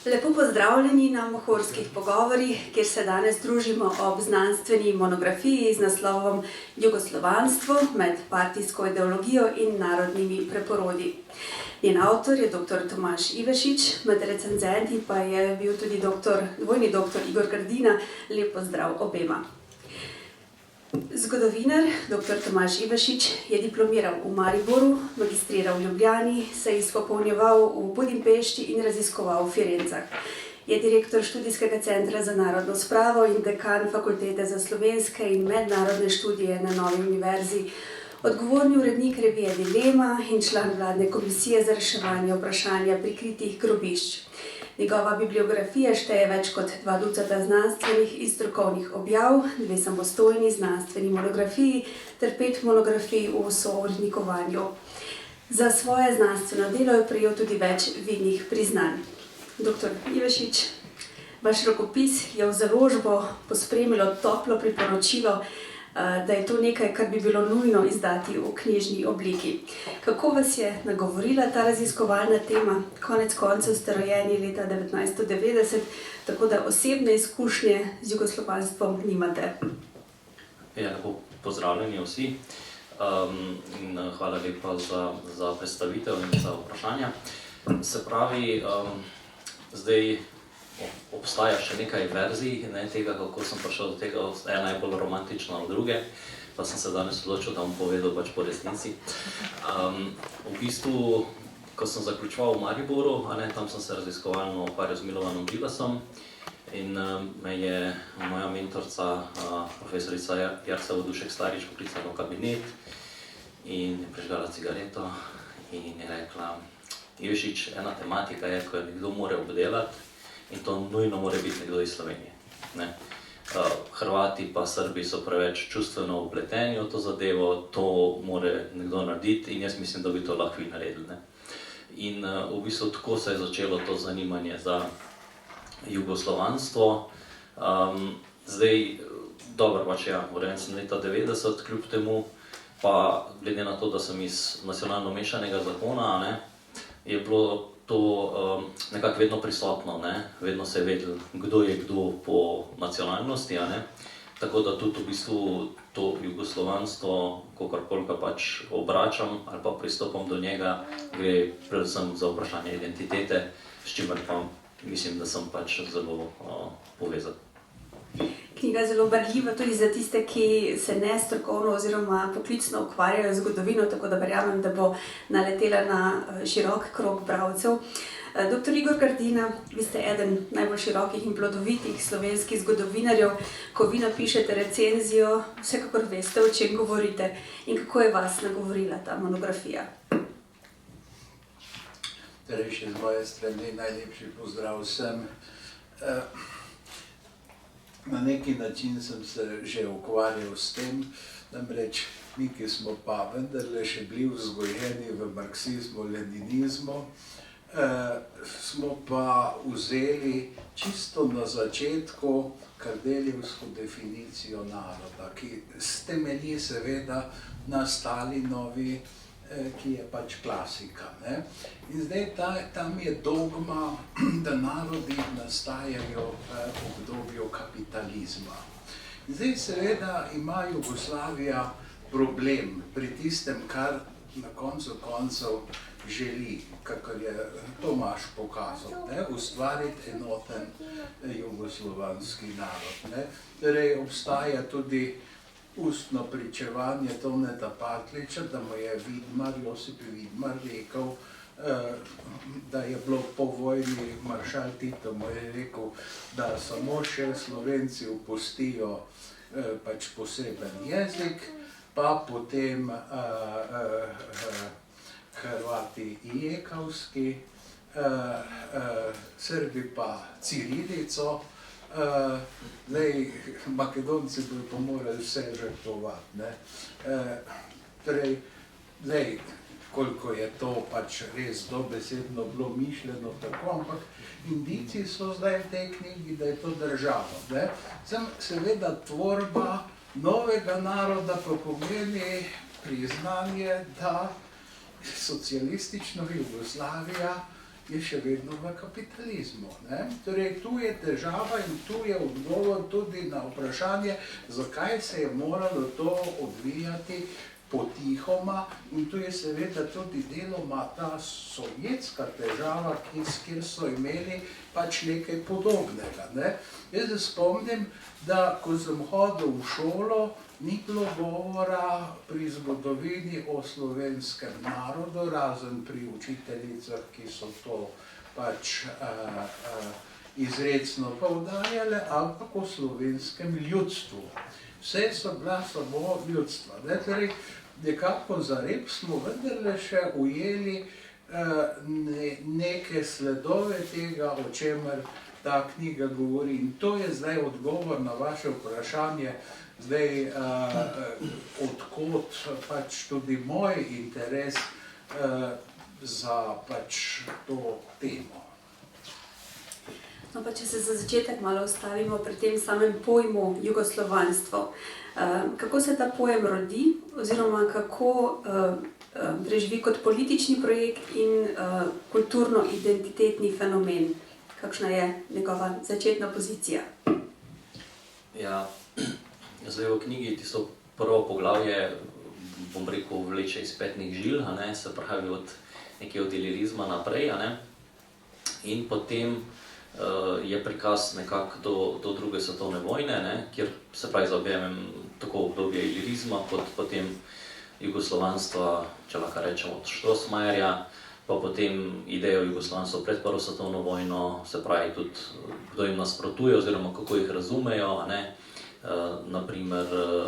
Lepo pozdravljeni na Mohorskih pogovorih, kjer se danes družimo ob znanstveni monografiji z naslovom Jugoslovanstvo med partijsko ideologijo in narodnimi preporodi. Njen avtor je dr. Tomaž Ivešič, med recenzenti pa je bil tudi dvojni doktor Igor Grdina. Lep pozdrav obema. Zgodovinar dr. Tomaž Ivešič je diplomiral v Mariboru, magistriral v Ljubljani, se izpopolnjeval v Budimpešti in raziskoval v Firencah. Je direktor študijskega centra za narodno spravo in dekan Fakultete za slovenske in mednarodne študije na Novi univerzi, odgovorni urednik revije Dilema in član vladne komisije za reševanje vprašanja prikritih grobišč. Njegova bibliografija šteje več kot 2 ducata znanstvenih in strokovnih objav, 2 samostojni znanstveni monografiji ter 5 monografij v sourednikovanju. Za svoje znanstveno delo je prejel tudi več vidnih priznanj. Dr. Ivešič, vaš rokopis je v založbo pospremilo toplo priporočilo, da je to nekaj, kar bi bilo nujno izdati v knjižni obliki. Kako vas je nagovorila ta raziskovalna tema? Konec koncev ste rojeni leta 1990, tako da osebne izkušnje z jugoslovanstvom nimate. Ja, lepo pozdravljeni vsi in hvala lepa za predstavitev in za vprašanja. Se pravi, zdaj obstaja še nekaj verzij tega, kako sem prišel do tega, ena je bolj romantična od druge, pa sem se danes odločil, da bom povedal pač po resnici. V bistvu, ko sem zaključoval v Mariboru, tam sem se raziskovalno ukvarjal z Milovanom Bilasom in me je moja mentorca, profesorica Jarca Vodušek-Starič, poklicala v kabinet in je prižgala cigareto in je rekla: Ivešič, ena tematika je, ko jo nekdo mora obdelati, in to nujno mora biti nekdo iz Slovenije. Hrvati pa Srbi so preveč čustveno vpleteni v to zadevo, to mora nekdo narediti in jaz mislim, da bi to lahko vi naredili. In v bistvu tako se je začelo to zanimanje za jugoslovanstvo. Zdaj, dobro pač ja, rojen sem leta 90, kljub temu, pa glede na to, da sem iz nacionalno mešanega zakona, je bilo to nekako vedno prisotno, vedno se je vedel, kdo je kdo po nacionalnosti, tako da tudi v bistvu to jugoslovanstvo, kakorkoli ga pač obračam ali pa pristopam do njega, gre predvsem za vprašanje identitete, s čimer pa mislim, da sem pač zelo povezan. Knjiga je zelo berljiva tudi za tiste, ki se ne strokovno oziroma poklicno ukvarjajo z zgodovino, tako da verjamem, da bo naletela na širok krog bralcev. Dr. Igor Grdina, vi ste eden najbolj širokih in plodovitih slovenskih zgodovinarjev. Ko vi napišete recenzijo, vsekakor veste, o čem govorite in kako je vas nagovorila ta monografija. Torej, še z moje strani najlepši pozdrav vsem. Na neki način sem se že ukvarjal s tem, namreč mi, ki smo pa vendarle še bili vzgojeni v marksizmu, leninizmu, smo pa vzeli čisto na začetku kardeljevsko definicijo naroda, ki temelji seveda na Stalinovi, ki je pač klasika. In zdaj tam je dogma, da narodi nastajajo v obdobju kapitalizma. Zdaj seveda ima Jugoslavija problem pri tistem, kar na koncu koncev želi, kakor je Tomaž pokazal, ustvariti enoten jugoslovanski narod. Torej obstaja tudi ustno pričevanje Toneta Partljiča, da mu je Josip Vidmar rekel, da je bilo po vojni, maršal Tito mu je rekel, da samo še Slovenci opustijo pač poseben jezik, pa potem Hrvati ijekavski, Srbi pa cirilico. Makedonci bodo pa morali vse žrtvovati. Torej, koliko je to pač res dobesedno bilo mišljeno tako, ampak indici so zdaj v tej knjigi, da je to državo. Seveda tvorba novega naroda pa pomeni priznanje, da socialistična Jugoslavija je še vedno v kapitalizmu. Ne? Torej, tu je težava in tu je odgovor tudi na vprašanje, zakaj se je moralo to odvijati potihoma, in tu je seveda tudi deloma ta sovjetska težava, kjer so imeli pač nekaj podobnega. Ne? Jaz se spomnim, da ko sem hodil v šolo, ni bilo govora pri zgodovini o slovenskem narodu, razen pri učiteljicah, ki so to pač izrecno poudarjale, ampak o slovenskem ljudstvu. Vse so bila samo ljudstva. Ne? Torej, nekako za rep smo vendarle še ujeli neke sledove tega, o čemer ta knjiga govori. In to je zdaj odgovor na vaše vprašanje, zdaj odkot pač tudi moj interes za pač to temo. No, pa če se za začetek malo ustavimo pri tem samem pojmu jugoslovanstvo. Kako se ta pojem rodi, oziroma kako preživi kot politični projekt in kulturno-identitetni fenomen? Kakšna je njegova začetna pozicija? Ja, zdaj v knjigi tisto prvo poglavje, bom rekel, vleče iz petnih žil, se pravi nekje od ilirizma naprej, in potem je prikaz nekako do druge svetovne vojne, kjer se pravi zaobjemem tako obdobje ilirizma, kot potem jugoslovanstva, če lahko rečemo od Strossmayerja, pa potem idejo jugoslovanstva pred prvo svetovno vojno, se pravi tudi kdo jim nasprotuje oziroma kako jih razumejo, naprimer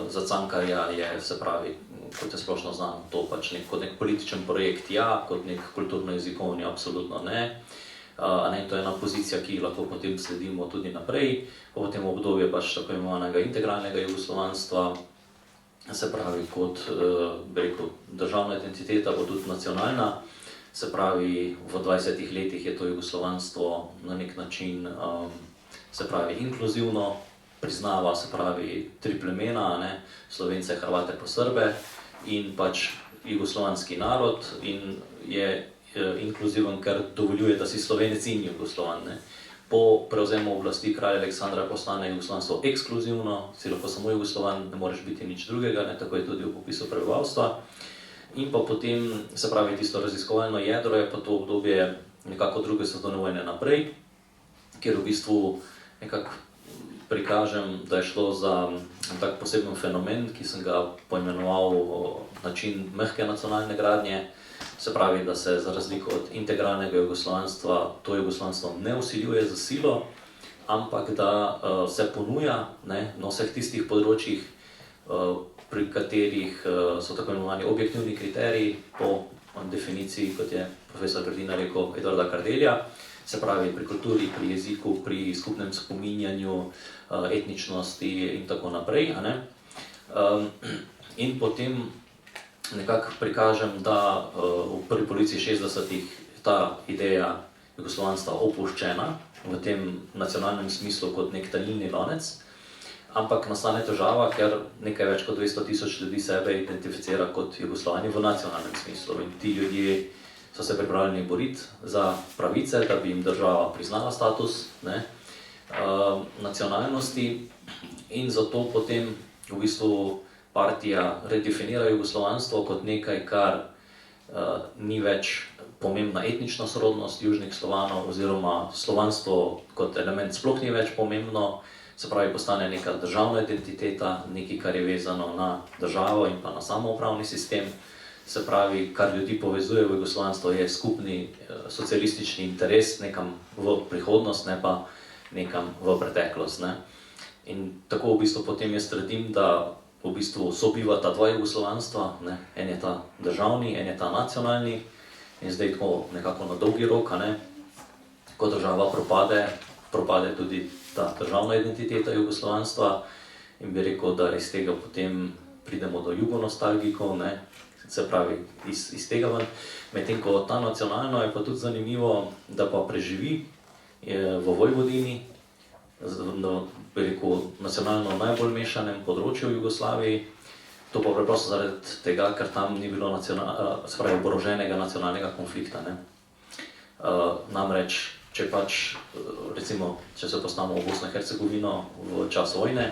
za Cankarja je, se pravi, kot je splošno znano, to pač kot nek političen projekt, ja, kot nek kulturno-jezikovni absolutno ne. To je ena pozicija, ki lahko potem sledimo tudi naprej, potem obdobje pač tako imenovanega integralnega jugoslovanstva, se pravi kot, bi rekel, državna identiteta, pa tudi nacionalna, se pravi v 20 letih je to jugoslovanstvo na nek način, se pravi inkluzivno, priznava, se pravi, tri plemena, Slovence, Hrvate pa Srbe in pač jugoslovanski narod in je inkluziven, ker dovoljuje, da si Slovenec in Jugoslovan. Po prevzemu oblasti kralja Aleksandra postane jugoslovanstvo ekskluzivno, si lahko samo Jugoslovan, ne moreš biti nič drugega, tako je tudi v popisu prebivalstva. In pa potem, se pravi, tisto raziskovalno jedro je pa to obdobje nekako druge svetovne vojne naprej, kjer v bistvu nekako prikažem, da je šlo za tak poseben fenomen, ki sem ga poimenoval način mehke nacionalne gradnje. Se pravi, da se za razliko od integralnega jugoslovanstva to jugoslovanstvo ne vsiljuje z silo, ampak da se ponuja na vseh tistih področjih, pri katerih so tako imenovani objektivni kriteriji po definiciji, kot je profesor Grdina rekel, Edvarda Kardelja, se pravi pri kulturi, pri jeziku, pri skupnem spominjanju, etničnosti in tako naprej. In potem nekako prikažem, da v prvi polovici 60-ih ta ideja jugoslovanstva opuščena v tem nacionalnem smislu kot nek talilni lonec, ampak nastane težava, ker nekaj več kot 200 tisoč ljudi sebe identificira kot Jugoslovani v nacionalnem smislu. In ti ljudje so se pripravljeni boriti za pravice, da bi jim država priznala status nacionalnosti, in zato potem v bistvu partija redefinira jugoslovanstvo kot nekaj, kar ni več pomembna etnična sorodnost južnih Slovanov, oziroma slovanstvo kot element sploh ni več pomembno, se pravi postane neka državna identiteta, nekaj, kar je vezano na državo in pa na samoupravni sistem, se pravi, kar ljudi povezuje v jugoslovanstvo je skupni socialistični interes nekam v prihodnost, ne pa nekam v preteklost. In tako v bistvu potem jaz trdim, da v bistvu sobivata dva jugoslovanstva, en je ta državni, en je ta nacionalni, in zdaj tako nekako na dolgi rok, ko država propade tudi ta državna identiteta jugoslovanstva, in bi rekel, da iz tega potem pridemo do jugonostalgikov, se pravi iz tega ven, medtem ko ta nacionalno je pa tudi zanimivo, da pa preživi v Vojvodini, bi rekel, nacionalno najbolj mešanem področju v Jugoslaviji. To pa preprosto zaradi tega, ker tam ni bilo oboroženega nacionalnega konflikta. Namreč, če pač, recimo, če se postavimo v Bosno in Hercegovino v čas vojne,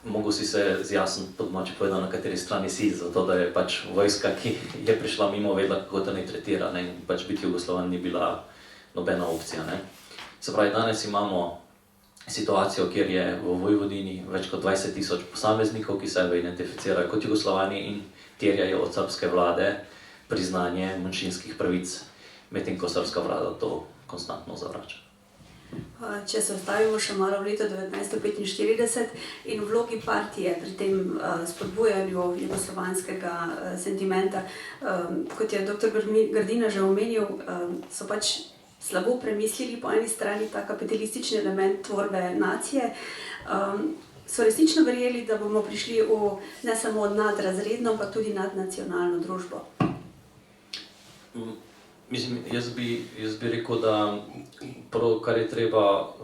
mogo si se zjasniti, po domače povedano, na kateri strani si, zato da je pač vojska, ki je prišla mimo, vedela, kako te naj tretira, ne, in pač biti Jugoslavan ni bila nobena opcija, ne. Se pravi, danes imamo situacijo, kjer je v Vojvodini več kot 20.000 posameznikov, ki sebe identificirajo kot Jugoslavani in terjajo od srbske vlade priznanje manjšinskih pravic, medtem ko srbska vlada to konstantno zavrača. Če se ustavimo še malo v leto 1945 in v vlogi partije pri tem spodbujanju jugoslovanskega sentimenta, kot je dr. Grdina že omenil, so pač slabo premislili po eni strani ta kapitalistični element tvorbe nacije, so resnično verjeli, da bomo prišli v ne samo nadrazredno, pa tudi nadnacionalno družbo. Mislim, jaz bi rekel, da prvo, kar je treba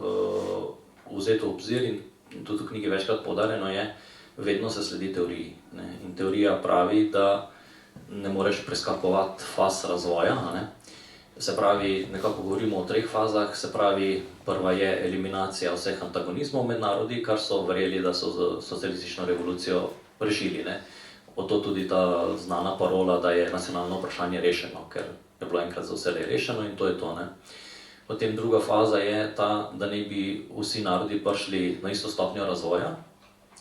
vzeti v obzir in tudi v knjigi večkrat poudarjeno je, vedno se sledi teoriji, ne. In teorija pravi, da ne moreš preskakovati faz razvoja, ne. Se pravi, nekako govorimo o 3 fazah, se pravi, prva je eliminacija vseh antagonizmov med narodi, kar so verjeli, da so z socialistično revolucijo rešili, ne. Oto tudi ta znana parola, da je nacionalno vprašanje rešeno, ker je bilo enkrat za vse rešeno in to je to, ne. Potem druga faza je ta, da naj bi vsi narodi prišli na isto stopnjo razvoja,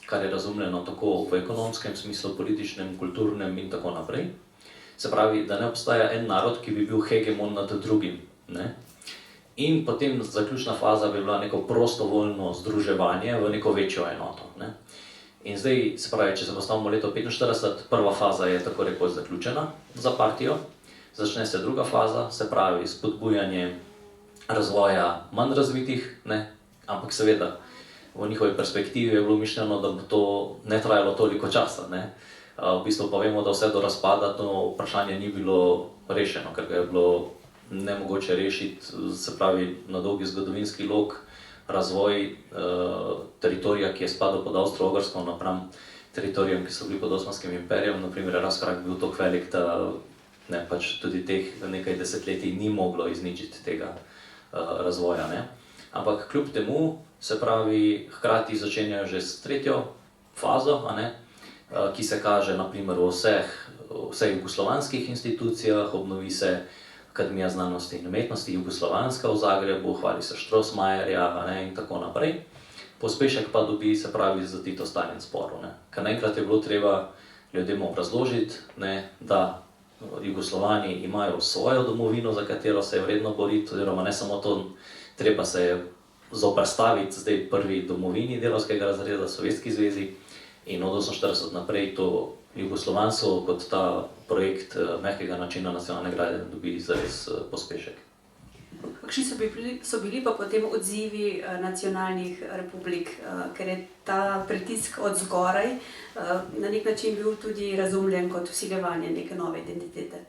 kar je razumljeno tako v ekonomskem smislu, političnem, kulturnem in tako naprej. Se pravi, da ne obstaja en narod, ki bi bil hegemon nad drugim, ne. In potem zaključna faza bi bila neko prostovoljno združevanje v neko večjo enoto, ne. In zdaj, se pravi, če se postavimo leto 1945, prva faza je tako rekoč zaključena za partijo, začne se druga faza, se pravi spodbujanje razvoja manj razvitih, ne, ampak seveda v njihovi perspektivi je bilo mišljeno, da bo to ne trajalo toliko časa, ne. V bistvu pa vemo, da vse do razpada to vprašanje ni bilo rešeno, ker ga je bilo nemogoče rešiti, se pravi, na dolgi zgodovinski lok, razvoj teritorija, ki je spadal pod Avstro-Ogrsko napram teritorijem, ki so bili pod Osmanskim imperijem, na primer razkorak bil tako velik, da ne, pač tudi teh nekaj desetletij ni moglo izničiti tega razvoja, ne. Ampak kljub temu, se pravi, hkrati začenjajo že s tretjo fazo, a ne, ki se kaže na primer v vseh jugoslovanskih institucijah, obnovi se Akademija znanosti in umetnosti jugoslovanska v Zagrebu, hvali se Strossmayerja, a ne, in tako naprej. Pospešek pa dobi, se pravi, z Tito-Stalin sporu, ne. Ker naenkrat je bilo treba ljudem obrazložiti, ne, da Jugoslovani imajo svojo domovino, za katero se je vredno boriti, oziroma ne samo to, treba se je zoperstaviti zdaj prvi domovini delavskega razreda, Sovjetski zvezi, in od 1948 naprej to jugoslovanstvo kot ta projekt mehkega načina nacionalne gradnje dobi zares pospešek. Kakšni so bili pa potem odzivi nacionalnih republik, ker je ta pritisk od zgoraj na nek način bil tudi razumljen kot vsiljevanje neke nove identitete?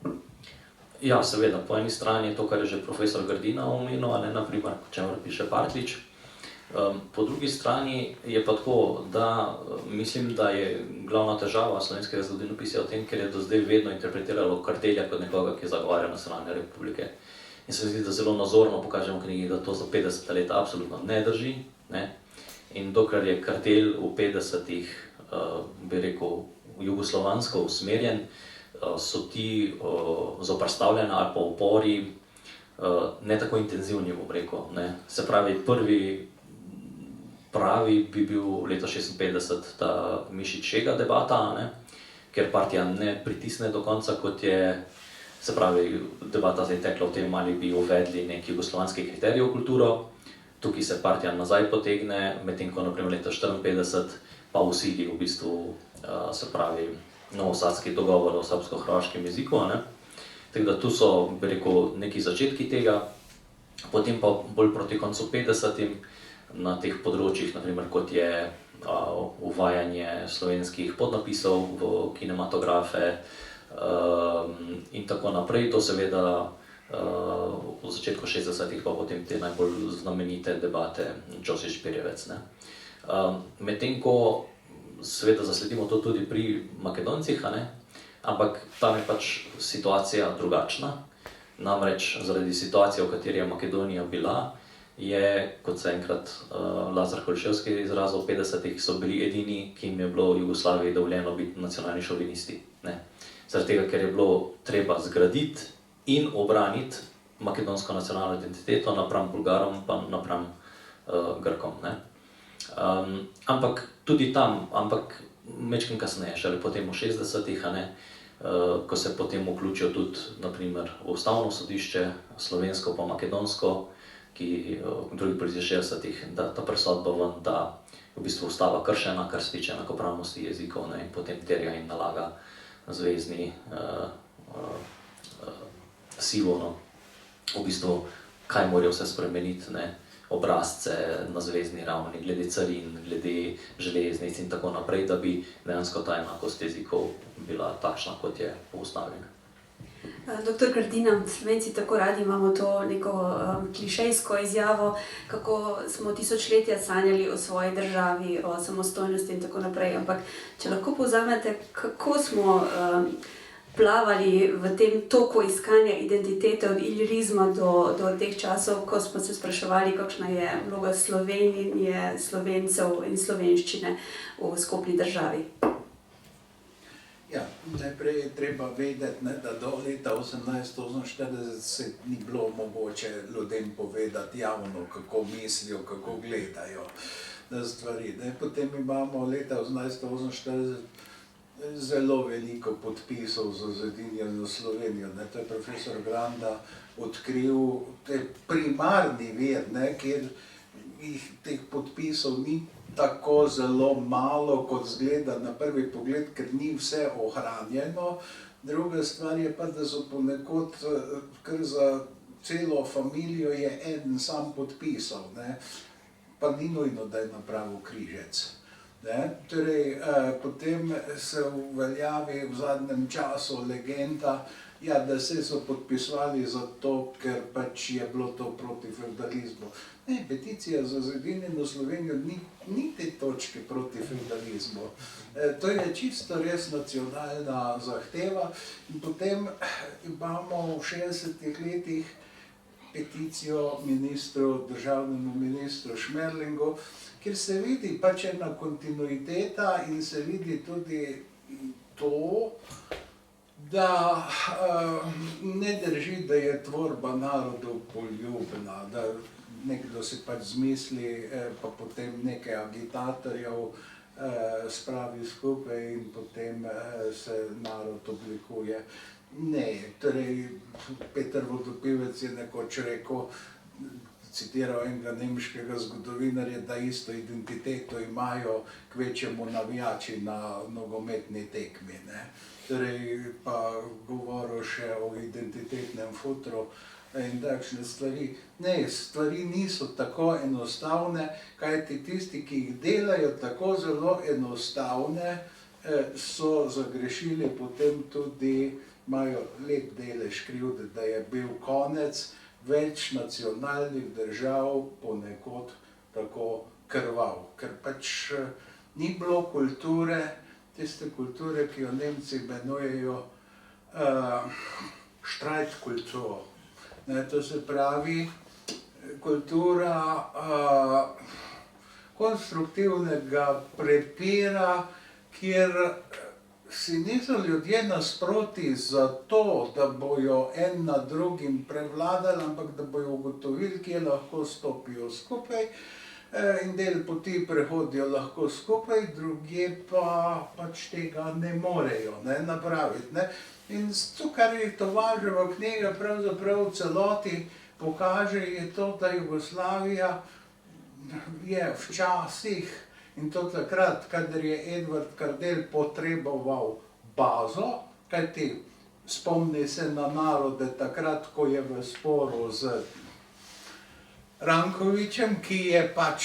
Ja, seveda, po eni strani je to, kar je že profesor Grdina omenil, a ne, na primer, o čemer piše Partljič. Po drugi strani je pa tako, da mislim, da je glavna težava slovenskega zgodovinopisja v tem, ker je do zdaj vedno interpretiralo Kardelja kot nekoga, ki zagovarja nacionalne republike. In se mi zdi, da zelo nazorno pokažemo v knjigi, da to za 50 let absolutno ne drži, ne. In dokler je Kardelj v 50-ih, bi rekel, jugoslovansko usmerjen, so ti zoperstavljanja ali pa upori ne tako intenzivni, bom rekel, ne. Se pravi, prvi pravi bi bil leta 56 ta Mišić-Šega debata, ne, ker partija ne pritisne do konca, kot je, se pravi, debata zdaj tekla v tem, ali bi uvedli neki jugoslovanski kriterij v kulturo. Tukaj se partija nazaj potegne, medtem ko na primer leta 54 pa usili v bistvu, se pravi, novosadski dogovor o srbsko-hrvaškem jeziku, ne. Tako da tu so, bi rekel, neki začetki tega, potem pa bolj proti koncu 50-im, na teh področjih, na primer, kot je uvajanje slovenskih podnapisov v kinematografe in tako naprej, to seveda v začetku 60-ih pa potem te najbolj znamenite debate Ćosić-Pirjevec, ne. Medtem ko seveda zasledimo to tudi pri Makedoncih, a ne, ampak tam je pač situacija drugačna. Namreč zaradi situacije, v kateri je Makedonija bila, je, kot se enkrat Lazar Holševski izrazil, v 50-ih so bili edini, ki jim je bilo v Jugoslaviji dovoljeno biti nacionalni šovinisti. Ne. Zaradi tega, ker je bilo treba zgraditi in obraniti makedonsko nacionalno identiteto napram Bulgarom pa napram Grkom. Ne. Ampak tudi tam, majčkeno kasneje, šele potem v 60-ih, ko se potem vključijo tudi naprimer v ustavno sodišče, slovensko pa makedonsko, ki v drugi polovici 60-ih da ta presodba ven, da v bistvu ustava kršena, kar se tiče enakopravnosti jezikov, ne, in potem terja in nalaga zvezni silo, no, v bistvu, kaj morajo vse spremeniti, ne, obrazce na zvezni ravni, glede carin, glede železnic in tako naprej, da bi dejansko ta enakost jezikov bila takšna, kot je po ustavi. Doktor Kardina, Slovenci tako radi imamo to neko klišejsko izjavo, kako smo tisočletja sanjali o svoji državi, o samostojnosti in tako naprej, ampak če lahko povzamete, kako smo plavali v tem toku iskanja identitete od ilirizma do teh časov, ko smo se spraševali, kakšna je vloga Slovenije, Slovencev in slovenščine v skupni državi. Ja, najprej je treba vedeti, da do leta 1848 se ni bilo mogoče ljudem povedati javno, kako mislijo, kako gledajo na stvari. Potem imamo leta 1848 zelo veliko podpisov za zedinjeno Slovenijo. To je profesor Granda odkril primarni vir, kjer teh podpisov ni tako zelo malo, kot zgleda na prvi pogled, ker ni vse ohranjeno. Druga stvar je pa, da so ponekod, kar za celo familijo je en sam podpisal, pa ni nujno, da je napravil križec. Torej, potem se uveljavi v zadnjem času legenda, da se so podpisovali zato, ker pač je bilo to proti feudalizmu. Ne, peticija za zedinjeno Slovenijo ni te točke proti feudalizmu. To je čisto res nacionalna zahteva. In potem imamo v 60-ih letih peticijo državnemu ministru Šmerlingu, kjer se vidi pač ena kontinuiteta in se vidi tudi to, da ne drži, da je tvorba narodov poljubna, da nekdo si pač zmisli, pa potem nekaj agitatorjev spravi skupaj in potem se narod oblikuje. Ne, torej Peter Vodopivec je nekoč rekel, citiral enega nemškega zgodovinarja, da isto identiteto imajo kvečjemu navijači na nogometni tekmi. Torej pa govoril še o identitetnem futru in takšne stvari. Ne, stvari niso tako enostavne, kajti tisti, ki jih delajo tako zelo enostavne, so zagrešili potem tudi, imajo lep delež krivde, da je bil konec več nacionalnih držav ponekod tako krvav. Ker pač ni bilo kulture, tiste kulture, ki jo Nemci imenujejo Streitkultur. To se pravi kultura konstruktivnega prepira, kjer si niso ljudje nasproti zato, da bojo en nad drugim prevladali, ampak da bojo ugotovili, kje lahko stopijo skupaj in del poti prehodijo lahko skupaj, drugje pa pač tega ne morejo napraviti. In to, kar je Tomaževa knjiga pravzaprav v celoti pokaže, je to, da Jugoslavija je včasih, in to takrat, kadar je Edvard Kardelj potreboval bazo, kajti spomni se na narode takrat, ko je v sporu z Rankovićem, ki je pač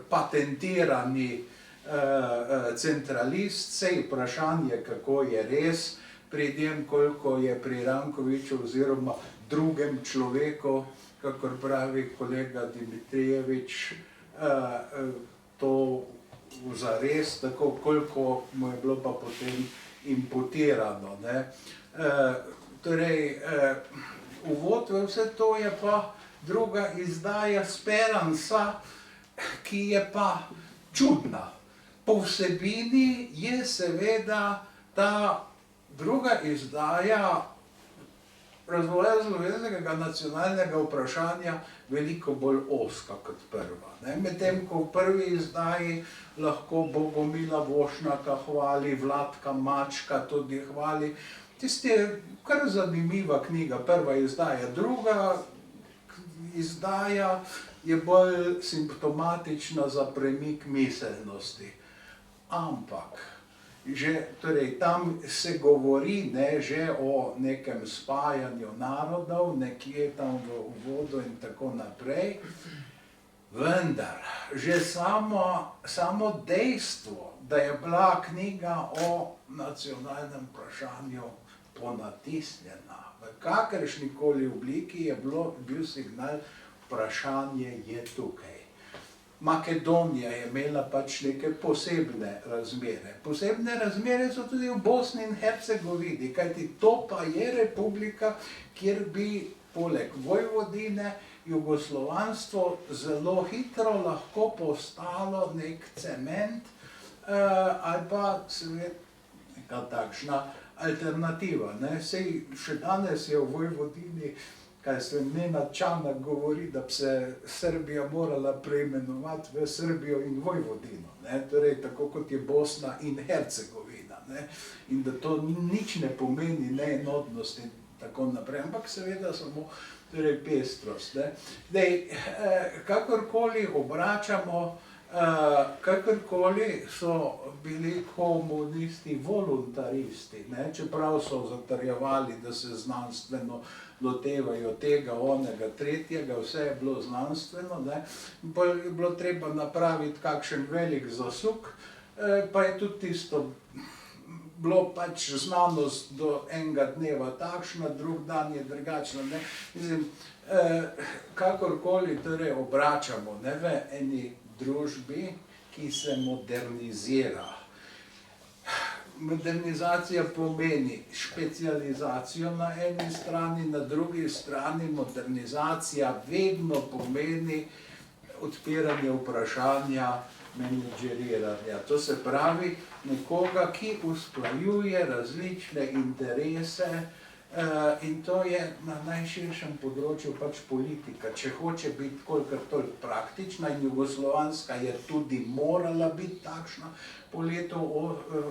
patentirani centralist, sej vprašanje, kako je res pri njem, koliko je pri Rankoviću oziroma drugem človeku, kakor pravi kolega Dimitrijevič, to zares, tako koliko mu je bilo pa potem imputirano. torej, uvod v vse to je pa druga izdaja Speransa, ki je pa čudna. Po vsebini je seveda ta druga izdaja razvoja slovenskega nacionalnega vprašanja veliko bolj ozka kot prva. Medtem ko v prvi izdaji lahko Bogomila Vošnaka hvali, Vladka Mačka tudi hvali. Tisti je kar zanimiva knjiga, prva izdaja. Druga izdaja je bolj simptomatična za premik miselnosti. Ampak torej, tam se govori že o nekem spajanju narodov, nekje tam v uvodu in tako naprej. Vendar, že samo dejstvo, da je bila knjiga o nacionalnem vprašanju ponatisnjena v kakršnikoli obliki, je bil signal, vprašanje je tukaj. Makedonija je imela pač neke posebne razmere. Posebne razmere so tudi v Bosni in Hercegovini, kajti to pa je republika, kjer bi poleg Vojvodine jugoslovanstvo zelo hitro lahko postalo nek cement ali pa neka takšna alternativa. Sej še danes je v Vojvodini, kaj se Nenad Čanak govori, da bi se Srbija morala preimenovati v Srbijo in Vojvodino, torej tako kot je Bosna in Hercegovina, in da to nič ne pomeni neenotnost in tako naprej, ampak seveda samo torej pestrost. Kakorkoli obračamo, kakorkoli so bili komunisti voluntaristi, čeprav so zatrjevali, da se znanstveno lotevajo tega, onega, tretjega, vse je bilo znanstveno, je bilo treba napraviti kakšen velik zasuk, pa je tudi tisto bilo pač znanost do enega dneva takšna, drug dan je drugačna. Mislim, kakorkoli torej obračamo v eni družbi, ki se modernizira. Modernizacija pomeni specializacijo na eni strani, na drugi strani modernizacija vedno pomeni odpiranje vprašanja menedžeriranja. To se pravi nekoga, ki usklajuje različne interese in to je na najširšem področju pač politika. Če hoče biti kolikor toliko praktična in jugoslovanska je tudi morala biti takšna po letu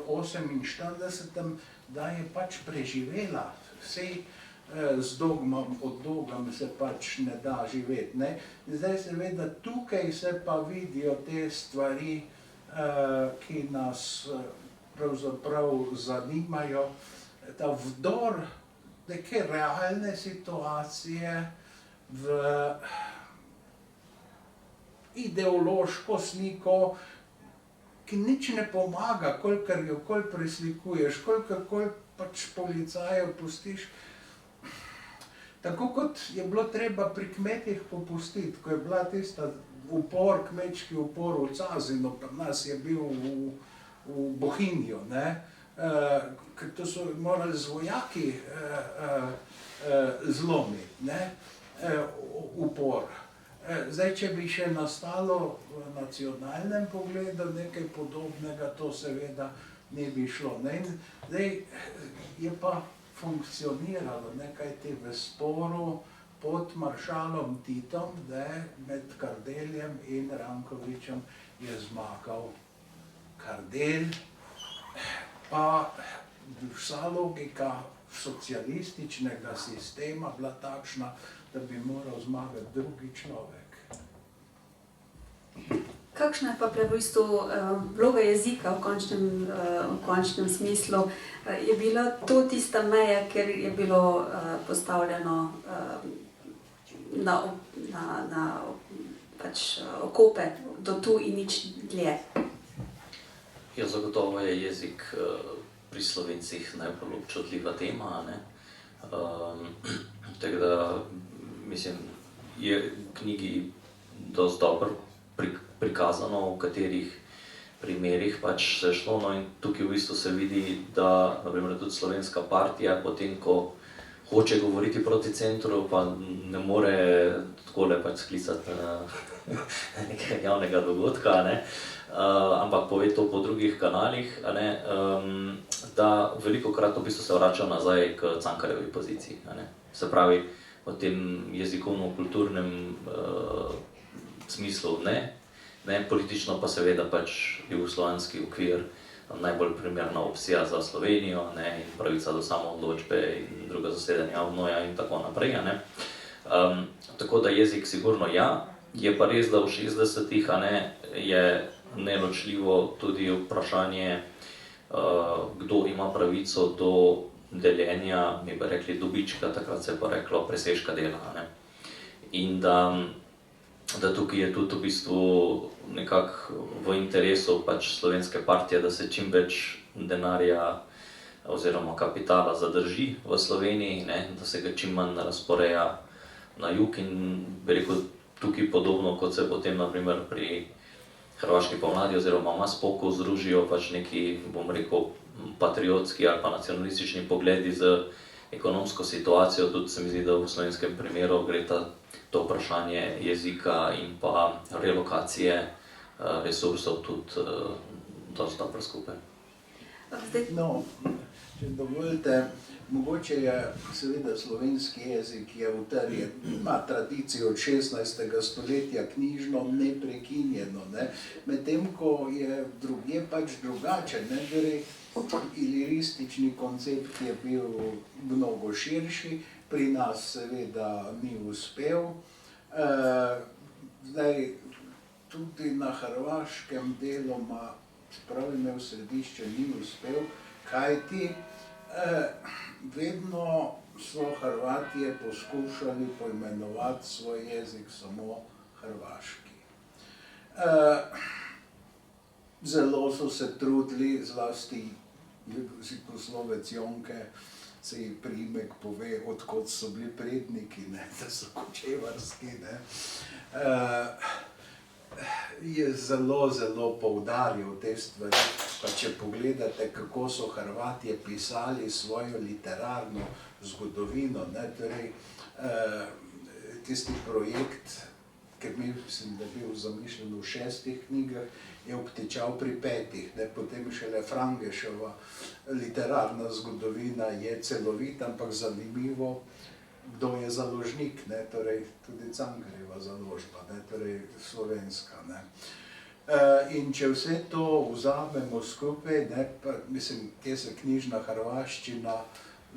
1948, da je pač preživela. Vsej z dogmam, od dogam se pač ne da živeti. Zdaj seveda tukaj se pa vidijo te stvari, ki nas pravzaprav zanimajo. Ta vdor neke realne situacije v ideološko sliko, ki nič ne pomaga, kolikor jo kol preslikuješ, kolikor pač policajev pustiš. Tako kot je bilo treba pri kmetih popustiti, ko je bila tista upor, kmečki upor v Cazinu, pa nas je bil v Bohinju, ker to so morali z vojaki zlomiti, upor. Zdaj, če bi še nastalo v nacionalnem pogledu nekaj podobnega, to seveda ne bi šlo. Zdaj je pa funkcioniralo, kajti v sporu pod maršalom Titom, med Kardeljem in Rankovićem je zmagal Kardelj, pa vsa logika socialističnega sistema bila takšna, da bi moral zmagati drugi človek. Kakšna je pa v bistvu vloga jezika v končnem smislu? Je bila to tista meja, ker je bilo postavljeno na okope do tu in nič dlje? Ja, zagotovo je jezik pri Slovencih najbolj občutljiva tema, tako da, mislim, je v knjigi dosti dobro prikazano, v katerih primerih pač se je šlo, in tukaj v bistvu se vidi, da na primer tudi Slovenska partija, potem ko hoče govoriti proti centru, pa ne more takole pač sklicati na nekega javnega dogodka, ne, ampak pove to po drugih kanalih, ne, da velikokrat v bistvu se vrača nazaj k Cankarjevi poziciji, ne. Se pravi, v tem jezikovno-kulturnem smislu ne, politično pa seveda pač jugoslovanski okvir najbolj primerna opcija za Slovenijo, ne, in pravica do samoodločbe in druga zasedanja obnoja in tako naprej, ne. Tako da jezik sigurno ja, je pa res, da v 60-ih, je neločljivo tudi vprašanje, kdo ima pravico do deljenja, mi bi rekli dobička, takrat se je pa reklo presežka dela, ne. In da tukaj je tudi v bistvu nekako v interesu pač slovenske partije, da se čim več denarja oziroma kapitala zadrži v Sloveniji, ne, da se ga čim manj razporeja na jug in bi rekel tukaj podobno, kot se potem na primer pri Hrvaški pomladi oziroma Maspoku združijo pač neki, bom rekel, patriotski ali pa nacionalistični pogledi z ekonomsko situacijo, tudi se mi zdi, da v slovenskem primeru gre to vprašanje jezika in pa relokacije resursov tudi dosti dobro skupaj. No, če dovolite, mogoče je seveda slovenski jezik je utrjen, ima tradicijo od 16. stoletja knjižno neprekinjeno, ne, medtem ko je drugje pač drugače, ne, torej iliristični koncept je bil mnogo širši, pri nas seveda ni uspel. Zdaj, tudi na Hrvaškem deloma, čeprav je imel središče, ni uspel, kajti vedno so Hrvatje poskušali poimenovati svoj jezik samo hrvaški. Zelo so se trudili, zlasti jezikoslovec Jonke, se priimek pove, odkot so bili predniki, ne, da so kočevarski, ne. Je zelo, zelo poudaril te stvari, pa če pogledate, kako so Hrvatje pisali svojo literarno zgodovino, ne, torej tisti projekt, ker mislim, da je bil zamišljen v 6 knjigah, je obtičal pri 5, ne, potem šele Frangeševa literarna zgodovina je celovita, ampak zanimivo, kdo je založnik, ne, torej tudi Cankarjeva založba, ne, torej slovenska, ne. In če vse to vzamemo skupaj, ne, pa, mislim, kje se knjižna hrvaščina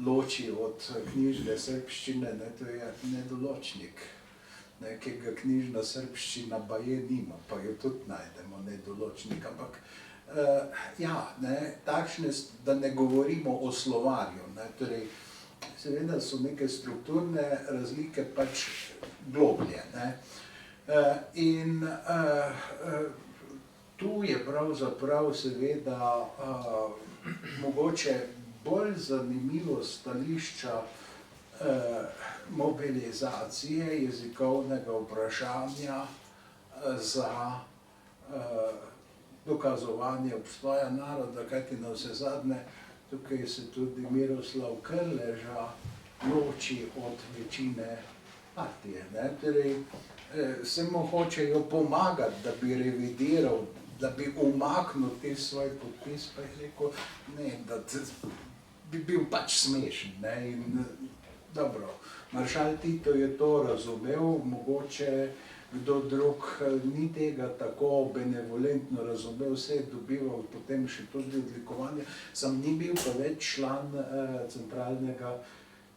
loči od knjižne srbščine, ne, to je nedoločnik. Nekega knjižna srbščina baje nima, pa jo tudi najdemo, nedoločnik, ampak ja, ne, takšne, da ne govorimo o slovarju, ne, torej seveda so neke strukturne razlike pač globlje, ne. In tu je pravzaprav seveda mogoče bolj zanimivo stališča mobilizacije jezikovnega vprašanja za dokazovanje obstoja naroda, kajti navsezadnje tukaj se tudi Miroslav Krleža loči od večine partije, ne, torej se mu hočejo pomagati, da bi revidiral, da bi umaknil te svoj podpis, pa je rekel, ne, da bi bil pač smešen, ne, in dobro, maršal Tito je to razumel, mogoče kdo drug ni tega tako benevolentno razumel, se je dobival potem še tudi odlikovanje, sam ni bil pa več član centralnega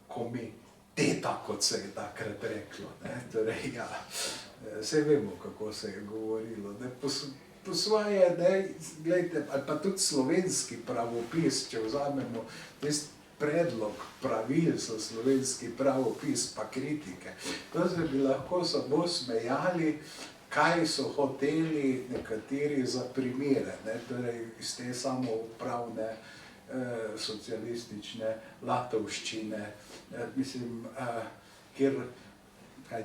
komiteta, kot se je takrat reklo, ne, torej ja, saj vemo, kako se je govorilo, ne, po svoje, ne, glejte, ali pa tudi slovenski pravopis, če vzamemo tisti predlog pravil za slovenski pravopis pa kritike, to se bi lahko samo smejali, kaj so hoteli nekateri za primere, ne, torej iz te samoupravne socialistične latovščine, mislim, kjer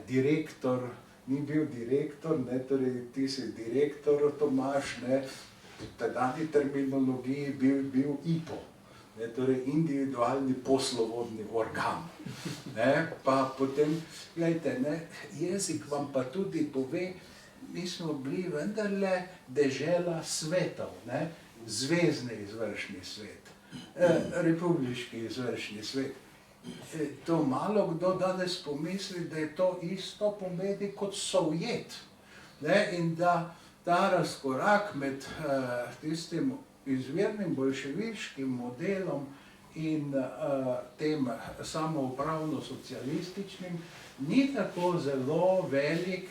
direktor ni bil direktor, ne, torej ti si direktor, Tomaž, ne, v tedanji terminologiji bil IPO, ne, torej individualni poslovodni organ. Ne, pa potem, gledajte, ne, jezik vam pa tudi pove, mi smo bili vendarle dežela svetov, ne, zvezni izvršni svet, republiški izvršni svet. To malo kdo danes pomisli, da je to isto pomeni kot Sovjet. Ne, in da ta razkorak med tistim izvirnim bolševiškim modelom in tem samoupravno-socialističnim ni tako zelo velik,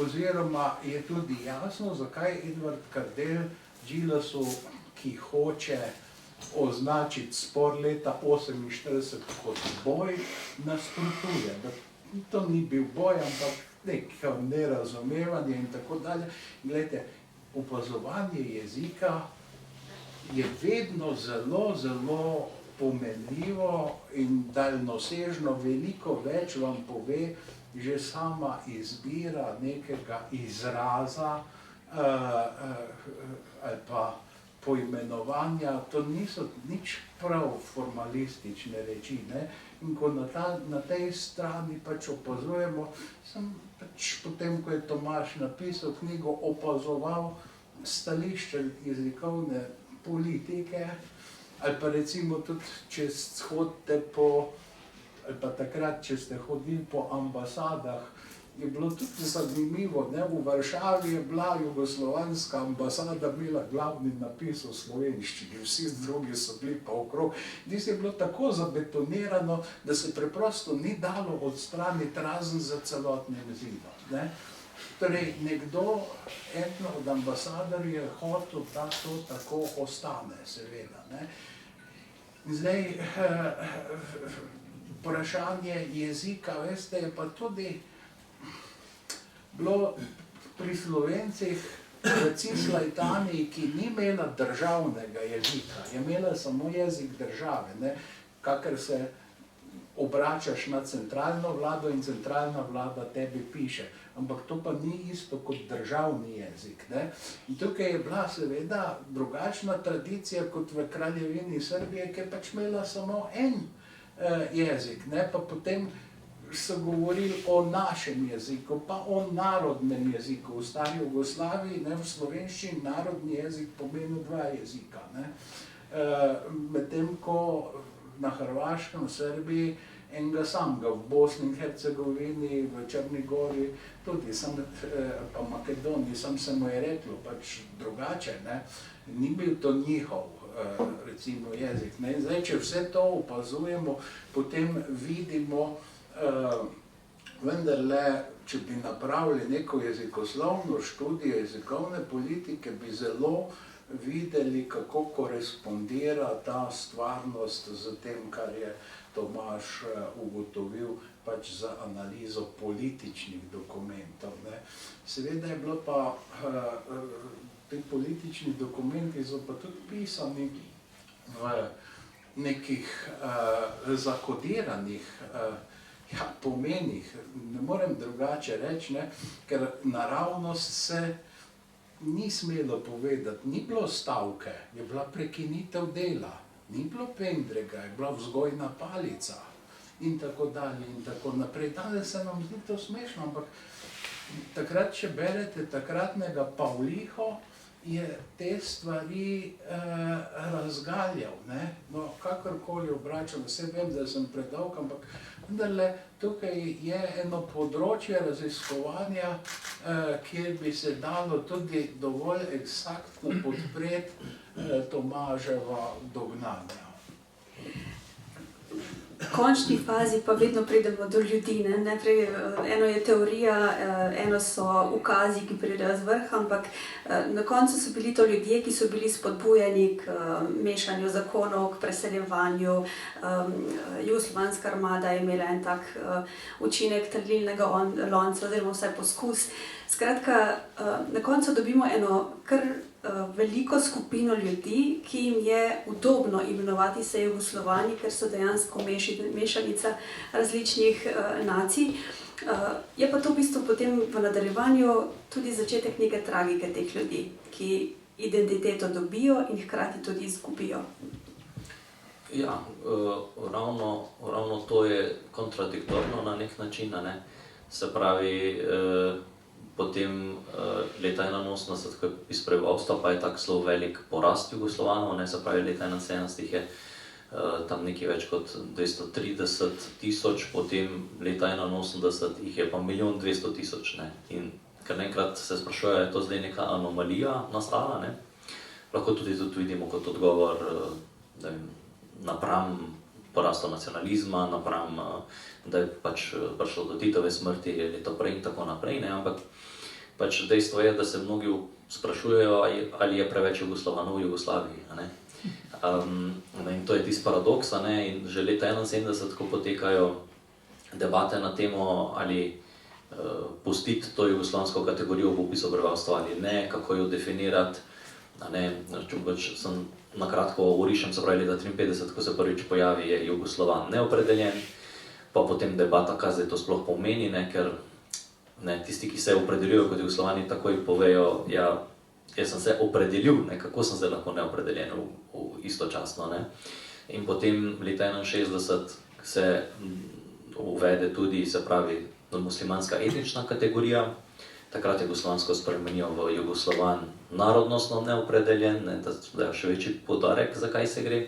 oziroma je tudi jasno, zakaj Edvard Kardel Gilasu, ki hoče označiti spor leta 1948 kot boj, nasprotuje. To ni bil boj, ampak neko nerazumevanje in tako dalje. Glejte, opazovanje jezika je vedno zelo, zelo pomenljivo in daljnosežno, veliko več vam pove že sama izbira nekega izraza ali pa poimenovanja. To niso nič prav formalistične reči, ne? In ko na tej strani pač opazujemo, sem pač potem, ko je Tomaž napisal knjigo, opazoval stališče jezikovne politike, ali pa recimo tudi, če hodite po, ali pa takrat, če ste hodili po ambasadah, je bilo tudi zanimivo, ne? V Varšavi je bila jugoslovanska ambasada, imela glavni napis v slovenščini, vsi drugi so bili pa okrog. Dis je bilo tako zabetonirano, da se preprosto ni dalo odstraniti razen za celotnim zidom, ne? Torej, nekdo, eden od ambasadorjev je hotel, da to tako ostane, seveda, ne? Zdaj, vprašanje jezika, veste, je pa tudi bilo pri Slovencih v Cisleitani, ki ni imela državnega jezika, je imela samo jezik države, ne? Kakor se obračaš na centralno vlado in centralna vlada tebi piše, ampak to pa ni isto kot državni jezik, ne? In tukaj je bila seveda drugačna tradicija kot v Kraljevini Srbije, ki je pač imela samo en jezik, ne? Pa potem so govorili o našem jeziku, pa o narodnem jeziku. V stari Jugoslaviji, ne, v slovenščini narodni jezik pomeni dva jezika, ne? Medtem ko na Hrvaškem, v Srbiji enega samega, v Bosni in Hercegovini, v Črni Gori, tudi pa Makedoniji, sam se mu je reklo pač drugače, ne? Ni bil to njihov recimo jezik, ne? Zdaj, če vse to opazujemo, potem vidimo, vendarle, če bi napravili neko jezikoslovno študijo jezikovne politike, bi zelo videli, kako korespondira ta stvarnost z tem, kar je Tomaž ugotovil pač za analizo političnih dokumentov, ne. Seveda je bilo pa, ti politični dokumenti so pa tudi pisani v nekih zakodiranih pomenih, ne morem drugače reči, ne, ker naravnost se ni smelo povedati, ni bilo stavke, je bila prekinitev dela, ni bilo pendrega, je bila vzgojna palica in tako dalje in tako naprej. Danes se nam zdi to smešno, ampak takrat, če berete takratnega Pavliho, je te stvari razgaljal, ne. No, kakorkoli obračam, vse vem, da sem predolg, ampak vendarle tukaj je eno področje raziskovanja, kjer bi se dalo tudi dovolj eksaktno podpreti Tomaževa dognanja. V končni fazi pa vedno pridemo do ljudi, ne? Najprej eno je teorija, eno so ukazi, ki pridejo z vrha, ampak na koncu so bili to ljudje, ki so bili spodbujani k mešanju zakonov, k preseljevanju. Jugoslovanska armada je imela en tak učinek trdilnega lonca, oziroma vsaj poskus. Skratka, na koncu dobimo eno kar veliko skupino ljudi, ki jim je udobno imenovati se Jugoslovani, ker so dejansko mešanica različnih nacij. Je pa to v bistvu potem v nadaljevanju tudi začetek neke tragike teh ljudi, ki identiteto dobijo in hkrati tudi izgubijo. Ja, ravno to je kontradiktorno na nek način, a ne. Se pravi, potem leta 81, ko je iz prebivalstva, pa je tak zelo velik porast Jugoslovanov, ne, se pravi leta 71 jih je tam nekaj več kot 230.000, potem leta 81 jih je pa 1.200.000, ne. In ker naenkrat se sprašujejo, je to zdaj neka anomalija nastala, ne. Lahko tudi vidimo kot odgovor, ne vem, napram porastu nacionalizma, napram, da je pač prišlo do Titove smrti leto prej in tako naprej, ne, ampak pač dejstvo je, da se mnogi sprašujejo, ali je preveč Jugoslovanov v Jugoslaviji, a ne. In to je tisti paradoks, a ne, in že leta 71, ko potekajo debate na temo, ali pustiti to jugoslovansko kategorijo v popisu prebivalstva ali ne, kako jo definirati, a ne, če sem na kratko orišem, se pravi leta 53, ko se prvič pojavi, je Jugoslovan neopredeljen, pa potem debata, kaj zdaj to sploh pomeni, ne, ker ne, tisti, ki se opredeljujejo kot Jugoslovani, takoj povejo, ja, jaz sem se opredelil, ne, kako sem zdaj lahko neopredeljen istočasno, ne. In potem leta 61 se uvede tudi, se pravi, muslimanska etnična kategorija. Takrat jugoslovansko spremenijo v Jugoslovan narodnostno neopredeljen, ne, da je še večji poudarek, zakaj se gre.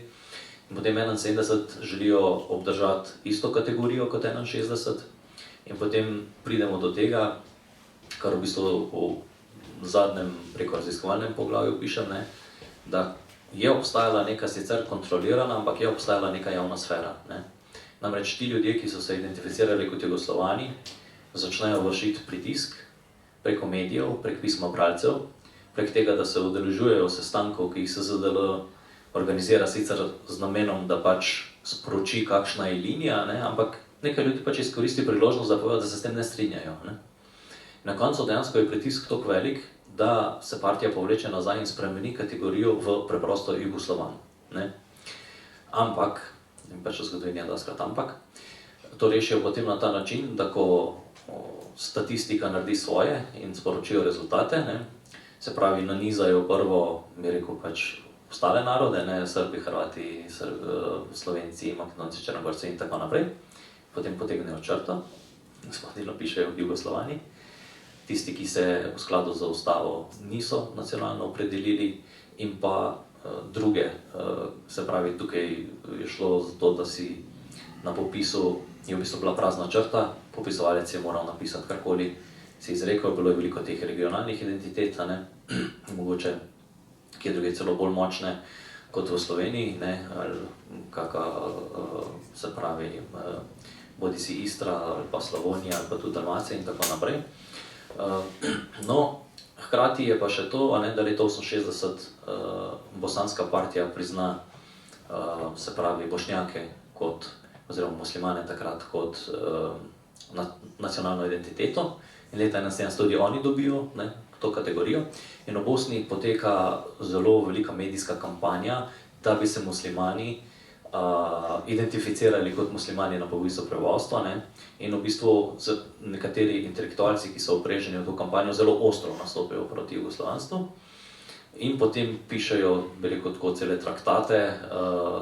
In potem 71 želijo obdržati isto kategorijo kot 61 in potem pridemo do tega, kar v bistvu v zadnjem preko raziskovalnem poglavju pišem, ne, da je obstajala neka sicer kontrolirana, ampak je obstajala neka javna sfera, ne. Namreč ti ljudje, ki so se identificirali kot Jugoslovani, začnejo vršiti pritisk preko medijev, prek pisma bralcev, prek tega, da se udeležujejo sestankov, ki jih SZDL organizira sicer z namenom, da pač sporoči, kakšna je linija, ne, ampak nekaj ljudi pač izkoristi priložnost, da povedo, da se s tem ne strinjajo, ne. Na koncu dejansko je pritisk toliko velik, da se partija povleče nazaj in spremeni kategorijo v preprosto Jugoslovan, ne. Ampak, in pač v zgodovini je doskrat ampak, to rešijo potem na ta način, da ko statistika naredi svoje in sporočijo rezultate, ne, se pravi, nanizajo prvo, bi rekel, pač ostale narode, ne, Srbi, Hrvati, Slovenci, Makedonci, Črnogorci in tako naprej, potem potegnejo črto, spodnjino pišejo Jugoslovani, tisti, ki se v skladu z ustavo niso nacionalno opredelili, in pa druge, se pravi, tukaj je šlo za to, da si na popisu je v bistvu bila prazna črta, popisovalec je moral napisati karkoli si izrekel, bilo je veliko teh regionalnih identitet, a ne, mogoče kje druge celo bolj močne kot v Sloveniji, ne, ali kaka, se pravi, bodisi Istra ali pa Slavonija ali pa tudi Dalmacija in tako naprej. No, hkrati je pa še to, a ne, da leta 68 bosanska partija prizna, se pravi, Bošnjake kot, oziroma muslimane takrat kot nacionalno identiteto, in leta 71 tudi oni dobijo, ne, to kategorijo, in v Bosni poteka zelo velika medijska kampanja, da bi se muslimani identificirali kot muslimani na popisu prebivalstva, ne, in v bistvu nekateri intelektualci, ki so vpreženi v to kampanjo, zelo ostro nastopijo proti jugoslovanstvu in potem pišejo, bi rekel, tako cele traktate,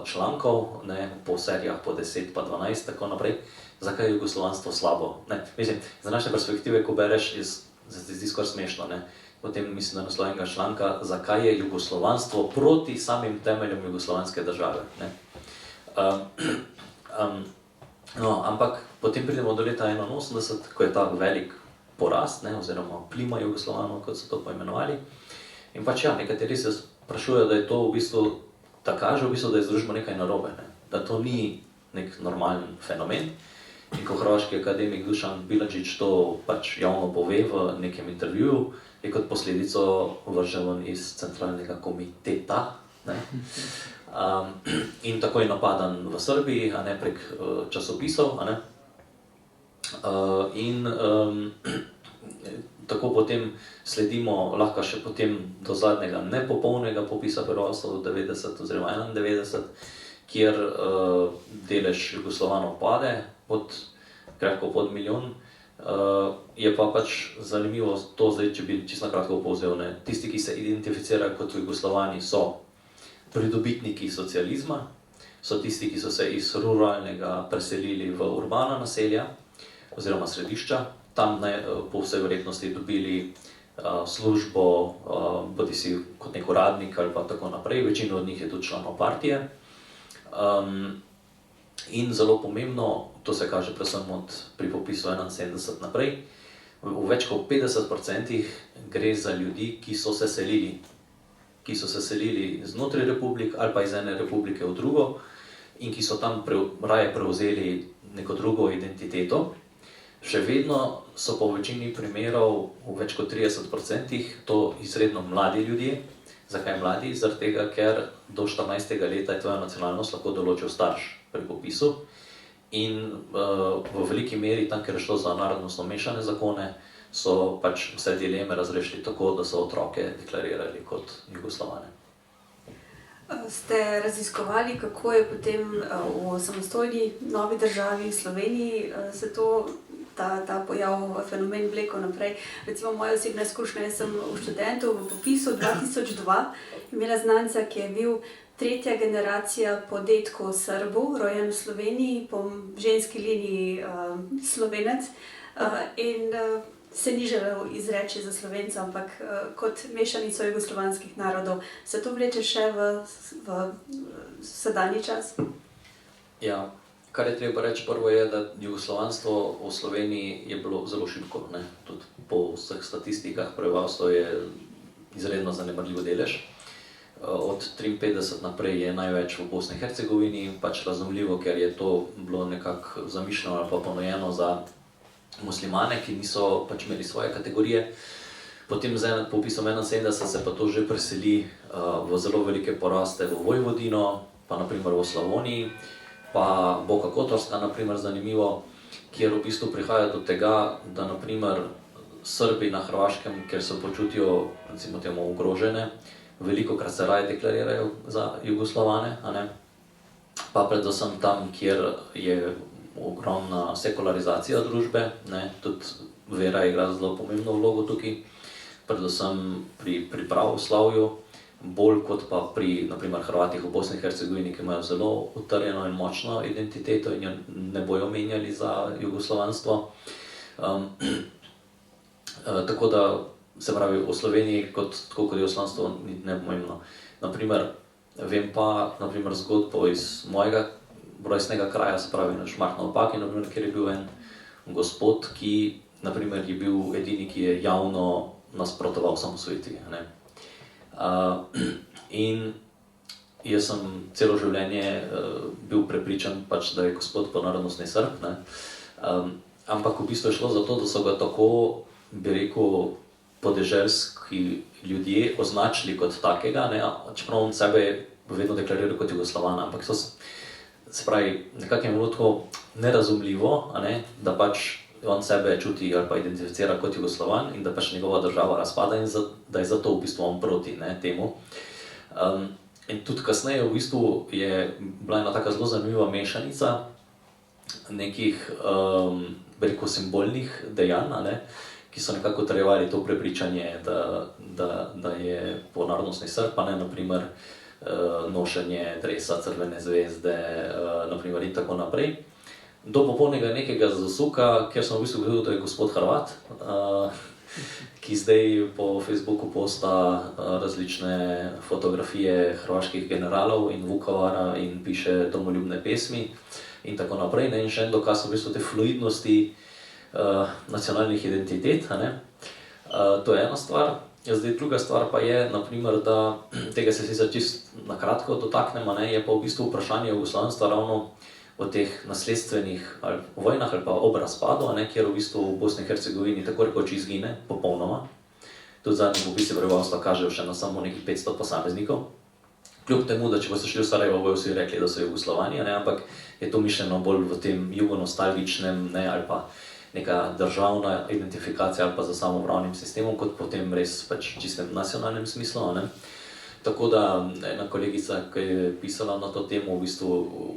člankov, ne, po serijah po 10 pa 12, tako naprej, zakaj je jugoslovanstvo slabo, ne, mislim, z današnje perspektive, ko bereš, se ti zdi skoraj smešno, ne, potem mislim, da naslov enega članka, zakaj je jugoslovanstvo proti samim temeljem jugoslovanske države, ne. No, ampak potem pridemo do leta 81, ko je ta velik porast, ne, oziroma plima Jugoslovanov, kot so to poimenovali. In pač ja, nekateri se sprašujejo, da je to v bistvu, da kaže v bistvu, da je z družbo nekaj narobe, ne, da to ni nek normalen fenomen. In ko hrvaški akademik Dušan Bilandžić to pač javno pove v nekem intervjuju, je kot posledico vržen iz centralnega komiteta, ne. In tako je napadan v Srbiji, a ne, prek časopisov, a ne. Tako potem sledimo lahko še potem do zadnjega nepopolnega popisa prebivalstva do 90 oziroma 91, kjer delež Jugoslovanov pade krepko pod milijon. Je pa pač zanimivo to zdaj, če bi čisto na kratko povzel, ne, tisti, ki se identificirajo kot Jugoslovani, so pridobitniki socializma, so tisti, ki so se iz ruralnega preselili v urbana naselja oziroma središča. Tam po vsej verjetnosti dobili službo, bodisi kot nek uradnik ali pa tako naprej. Večina od njih je tudi članov partije. In zelo pomembno, to se kaže predvsem pri popisu 71 naprej, v več kot 50% gre za ljudi, ki so se selili znotraj republik ali pa iz ene republike v drugo in ki so tam raje prevzeli neko drugo identiteto. Še vedno so po večini primerov, v več kot 30%, to izredno mladi ljudje. Zakaj mladi? Zaradi tega, ker do 14. leta je tvoja nacionalnost lahko določil starš pri popisu. In v veliki meri, tam, ker je šlo za narodnostno mešane zakone, so pač vse dileme razrešili tako, da so otroke deklarirali kot Jugoslovane. Ste raziskovali, kako je potem v samostojni novi državi Sloveniji se ta pojav, fenomen vlekel naprej. Recimo moja osebna izkušnja, jaz sem v študentu v popisu 2002 imela znanca, ki je bil tretja generacija po dedku Srbu, rojen v Sloveniji, po ženski liniji Slovenec in se ni želel izreči za Slovenca, ampak kot mešanico jugoslovanskih narodov. Se to vleče še v sedanji čas? Ja. Kar je treba reči prvo je, da jugoslovanstvo v Sloveniji je bilo zelo šibko. Tudi po vseh statistikah prebivalstvo je izredno zanemarljiv delež. Od 53 naprej je največ v Bosni in Hercegovini, pač razumljivo, ker je to bilo nekako zamišljeno ali pa ponujeno za muslimane, ki niso pač imeli svoje kategorije. Potem z popisom 71 se pa to že preseli v zelo velike poraste v Vojvodino, pa naprimer v Slavoniji, pa Boka Kotorska, naprimer, zanimivo, kjer v bistvu prihaja do tega, da naprimer Srbi na Hrvaškem, ker se počutijo, recimo temu, ogrožene, velikokrat se raje deklarirajo za Jugoslovane, pa predvsem tam, kjer je ogromna sekularizacija družbe, tudi vera igra zelo pomembno vlogo tukaj, predvsem pri pravoslavju, bolj kot pa pri, naprimer, Hrvatih v Bosni in Hercegovini, ki imajo zelo utrjeno in močno identiteto in jo ne bojo menjali za jugoslovanstvo. Tako da, se pravi, v Sloveniji, tako kot jugoslovanstvo, ni nepomembno. Naprimer, vem pa, naprimer, zgodbo iz mojega rojstnega kraja, se pravi na Šmartno ob Paki, naprimer, kjer je bil en gospod, ki, naprimer, je bil edini, ki je javno nasprotoval osamosvojitvi. In jaz sem celo življenje bil prepričan, pač, da je gospod po narodnostni Srb, ampak v bistvu je šlo za to, da so ga tako, bi rekel, podeželski ljudje označili kot takega, čeprav on sebe je vedno deklariral kot Jugoslovana, ampak to se pravi, nekako je bilo tako nerazumljivo, da pač on sebe čuti ali pa identificira kot Jugoslovan in da pač njegova država razpada in da je zato v bistvu on proti temu. In tudi kasneje v bistvu je bila ena taka zelo zanimiva mešanica nekih, bi rekel, simbolnih dejanj, ki so nekako utrjevali to prepričanje, da je po narodnostni Srb, pa naprimer nošenje dresa Crvene zvezde, naprimer in tako naprej. Do popolnega nekega zasuka, kjer sem v bistvu videl, da je gospod Hrvat, ki zdaj po Facebooku posta različne fotografije hrvaških generalov in Vukovara in piše domoljubne pesmi in tako naprej. In še en dokaz v bistvu te fluidnosti nacionalnih identitet. To je ena stvar. Zdaj, druga stvar pa je, naprimer, da tega se sicer čisto na kratko dotaknemo, je pa v bistvu vprašanje jugoslovanstva ravno o teh nasledstvenih vojnah ali pa ob razpadu, kjer v bistvu v Bosni in Hercegovini tako rekoč izgine popolnoma. Tudi zadnji popisi prebivalstva kažejo še na samo nekih 500 posameznikov. Kljub temu, da če boste šli v Sarajevo, bojo vsi rekli, da so Jugoslovani, ampak je to mišljeno bolj v tem jugonostalgičnem, ali pa neka državna identifikacija ali pa za samopravnim sistemom, kot potem res pač čistem nacionalnem smislu. Tako da ena kolegica, ki je pisala na to temo, v bistvu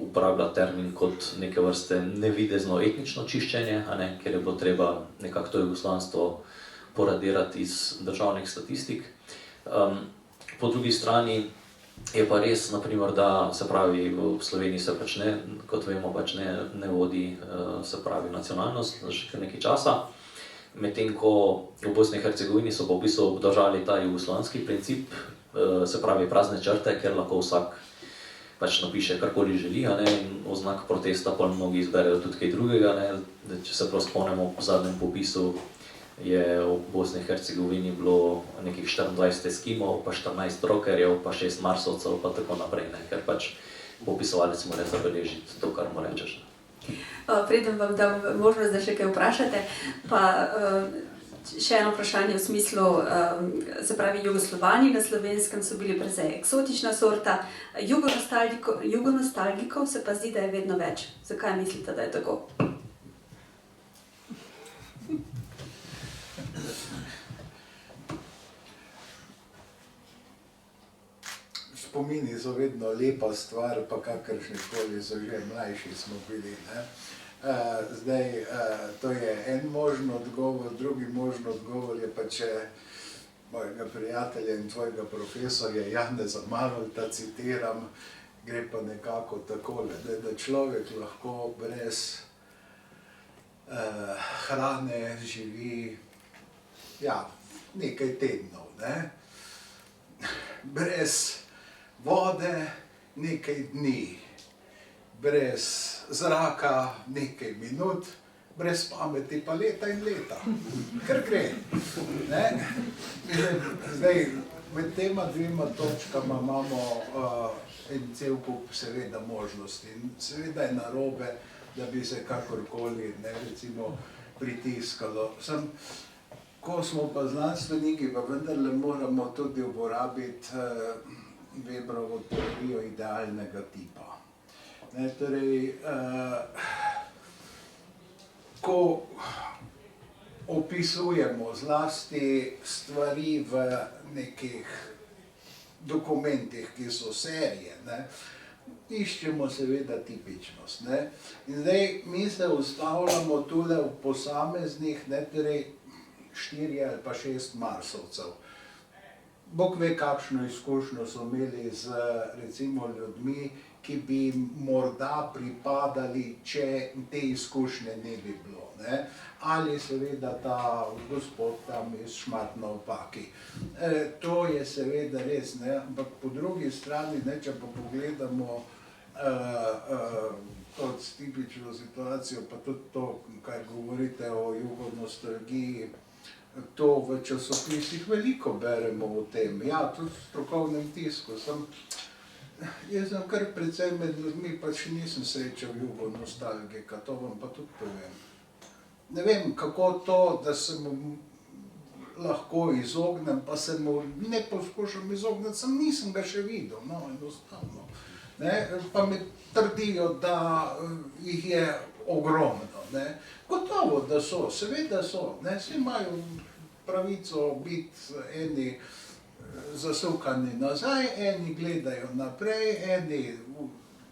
uporablja termin kot neke vrste nevidezno etnično čiščenje, ker je bilo treba nekako to jugoslovanstvo poradirati iz državnih statistik. Po drugi strani Je pa res, naprimer, da se pravi, v Sloveniji se pač ne, kot vemo, pač ne vodi se pravi nacionalnost že kar nekaj časa. Medtem ko v Bosni in Hercegovini so pa v bistvu obdržali ta jugoslovanski princip, se pravi prazne črte, kjer lahko vsak pač napiše karkoli želi, a ne, in v znak protesta pa mnogi izberejo tudi kaj drugega, ne. Če se prav spomnimo, po zadnjem popisu je v Bosni in Hercegovini bilo nekih 24 eskimov, pa 14 rokerjev, pa 6 marsovcev, pa tako naprej, ne, ker pač popisovalec mora zabeležiti to, kar mu rečeš. Preden vam dam možnost, da še kaj vprašate, pa še eno vprašanje v smislu, se pravi, Jugoslovani na Slovenskem so bili precej eksotična sorta, jugonostalgikov se pa zdi, da je vedno več. Zakaj mislite, da je tako? Spomini so vedno lepa stvar, pa kakršnikoli so že mlajši smo bili, ne. Zdaj, to je en možen odgovor, drugi možen odgovor je pa, če mojega prijatelja in tvojega profesorja Janeza Malolta citiram, gre pa nekako takole, da človek lahko brez hrane živi, ja, nekaj tednov, ne. Brez vode nekaj dni, brez zraka nekaj minut, brez pameti pa leta in leta. Kar gre, ne. Zdaj, med tema dvema točkama imamo en cel kup seveda možnosti. In seveda je narobe, da bi se kakorkoli, ne, recimo pritiskalo. Ko smo pa znanstveniki, pa vendarle moramo tudi uporabiti Weberovo teorijo idealnega tipa. Ne, torej, ko opisujemo zlasti stvari v nekih dokumentih, ki so serije, ne, iščemo seveda tipičnost, ne. In zdaj mi se ustavljamo tule v posameznih, ne, torej 4 ali pa 6 marsovcev. Bog ve, kakšno izkušnjo so imeli z recimo ljudmi, ki bi morda pripadali, če te izkušnje ne bi bilo, ne. Ali seveda ta gospod tam iz Šmartna ob Paki. To je seveda res, ne, ampak po drugi strani, ne, če pa pogledamo kot tipično situacijo, pa tudi to, kaj govorite o jugonostalgiji, to v časopisih veliko beremo o tem, ja, tudi v strokovnem tisku. Jaz sem kar precej med ljudmi, pa še nisem srečal jugonostalgika, to vam pa tudi povem. Ne vem, kako to, da se mu lahko izognem, pa se mu ne poskušam izogniti, nisem ga še videl, no, enostavno. Ne, pa mi trdijo, da jih je ogromno, ne. Gotovo, da so, seveda so, ne, vsi imajo pravico biti eni zasukani nazaj, eni gledajo naprej, eni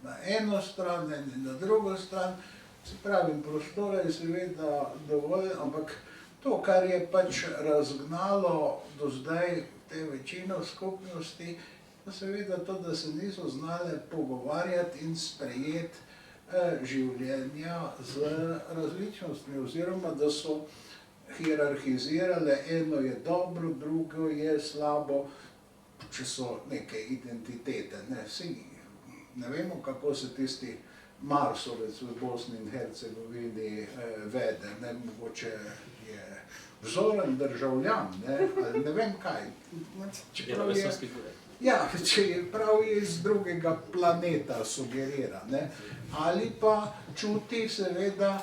na eno stran, eni na drugo stran. Se pravi, prostora je seveda dovolj, ampak to, kar je pač razgnalo do zdaj te večino skupnosti, pa seveda to, da se niso znale pogovarjati in sprejeti življenja z različnostmi, oziroma da so hierarhizirale, eno je dobro, drugo je slabo, če so neke identitete, ne. Saj ne vemo, kako se tisti marsovec v Bosni in Hercegovini vede, ne, mogoče je vzoren državljan, ne, ali ne vem kaj. Čeprav je, ja, čeprav je iz drugega planeta sugerira, ne, ali pa čuti seveda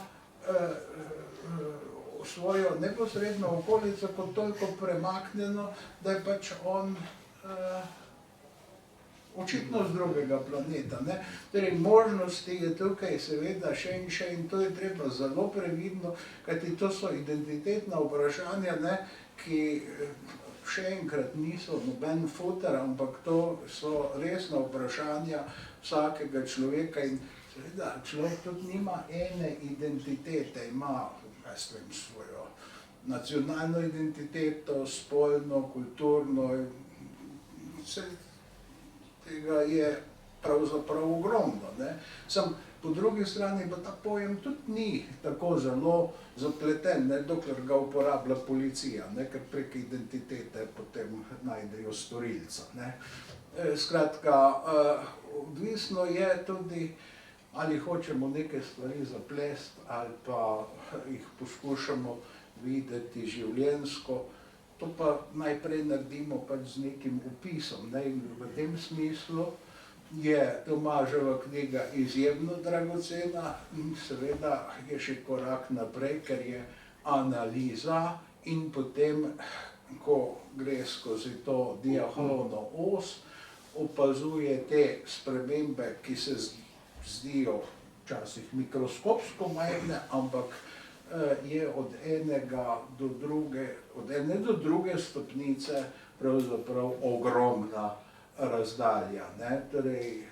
svojo neposredno okolico kot toliko premaknjeno, da je pač on očitno z drugega planeta, ne. Torej, možnosti je tukaj seveda še in to je treba zelo previdno, kajti to so identitetna vprašanja, ne, ki še enkrat niso noben futer, ampak to so resna vprašanja vsakega človeka in seveda človek tudi nima ene identitete, ima svojo nacionalno identiteto, spolno, kulturno, tega je pravzaprav ogromno. Sam po drugi strani pa ta pojem tudi ni tako zelo zapleten, dokler ga uporablja policija, ker prek identitete potem najdejo storilca. Skratka, odvisno je tudi, ali hočemo neke stvari zaplesti, ali pa jih poskušamo videti življenjsko. To pa najprej naredimo pač z nekim opisom. In v tem smislu je Tomaževa knjiga izjemno dragocena in seveda je še korak naprej, ker je analiza in potem, ko gre skozi to diahrono os, opazuje te spremembe, ki se zdijo včasih mikroskopsko majhne, ampak je od ene do druge stopnice pravzaprav ogromna razdalja. Torej,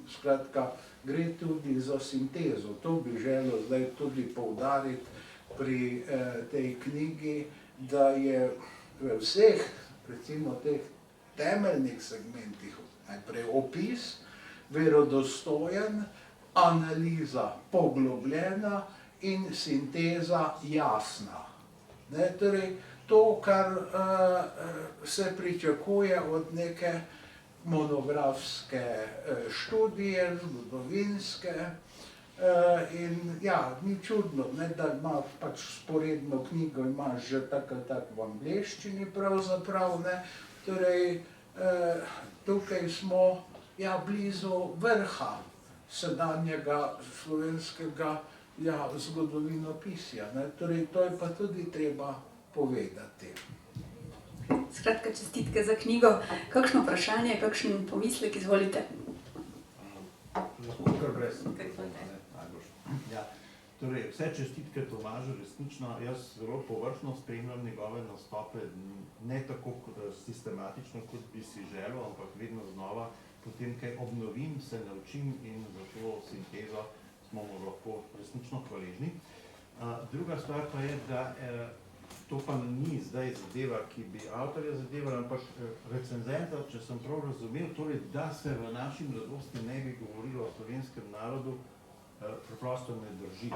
skratka, gre tudi za sintezo. To bi želel zdaj tudi poudariti pri tej knjigi, da je v vseh, recimo teh temeljnih segmentih, najprej opis, verodostojen, analiza poglobljena in sinteza jasna. Torej, to, kar se pričakuje od neke monografske študije, zgodovinske, in ja, ni čudno, da ima pač sporedno knjigo, imaš že tako ali tako v angleščini pravzaprav. Torej, tukaj smo blizu vrha sedanjega slovenskega zgodovinopisja. Torej, to je pa tudi treba povedati. Skratka, čestitke za knjigo. Kakšno vprašanje, kakšen pomislek, izvolite? Lahko kar brez. Torej, vse čestitke Tomažu, resnično, jaz zelo površno spremljam njegove nastope, ne tako sistematično, kot bi si želel, ampak vedno znova, potem kaj obnovim, se naučim in za to sintezo smo mu lahko resnično hvaležni. Druga stvar pa je, da to pa ni zdaj zadeva, ki bi avtorja zadevala, ampak recenzenta, če sem prav razumel, torej, da se v naši mladosti ne bi govorilo o slovenskem narodu, preprosto ne drži.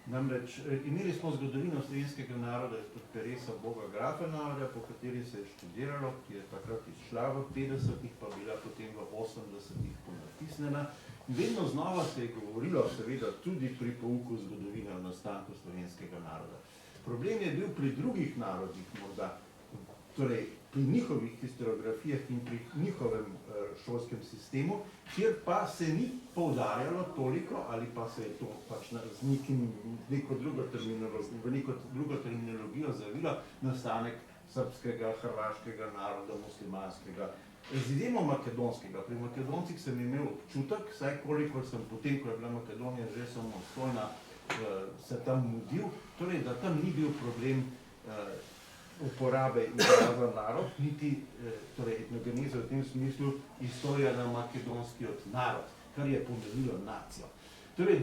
Namreč, imeli smo zgodovino slovenskega naroda izpod peresa Boga Grafenauerja, po kateri se je študiralo, ki je takrat izšla v 50-ih, pa bila potem v 80-ih ponatisnjena. Vedno znova se je govorilo, seveda, tudi pri pouku zgodovine o nastanku slovenskega naroda. Problem je bil pri drugih narodih morda, torej pri njihovih historiografijah in pri njihovem šolskem sistemu, kjer pa se ni poudarjalo toliko, ali pa se je to pač v neko drugo terminologijo zavilo, nastanek srbskega, hrvaškega naroda, muslimanskega, z izjemo makedonskega. Pri Makedoncih sem imel občutek, saj kolikor sem potem, ko je bila Makedonija že samostojna, se tam mudil, torej, da tam ni bil problem uporabe izraza narod, niti etnogeneza v tem smislu istorija na makedonski od narod, kar je pomenilo nacijo. Torej,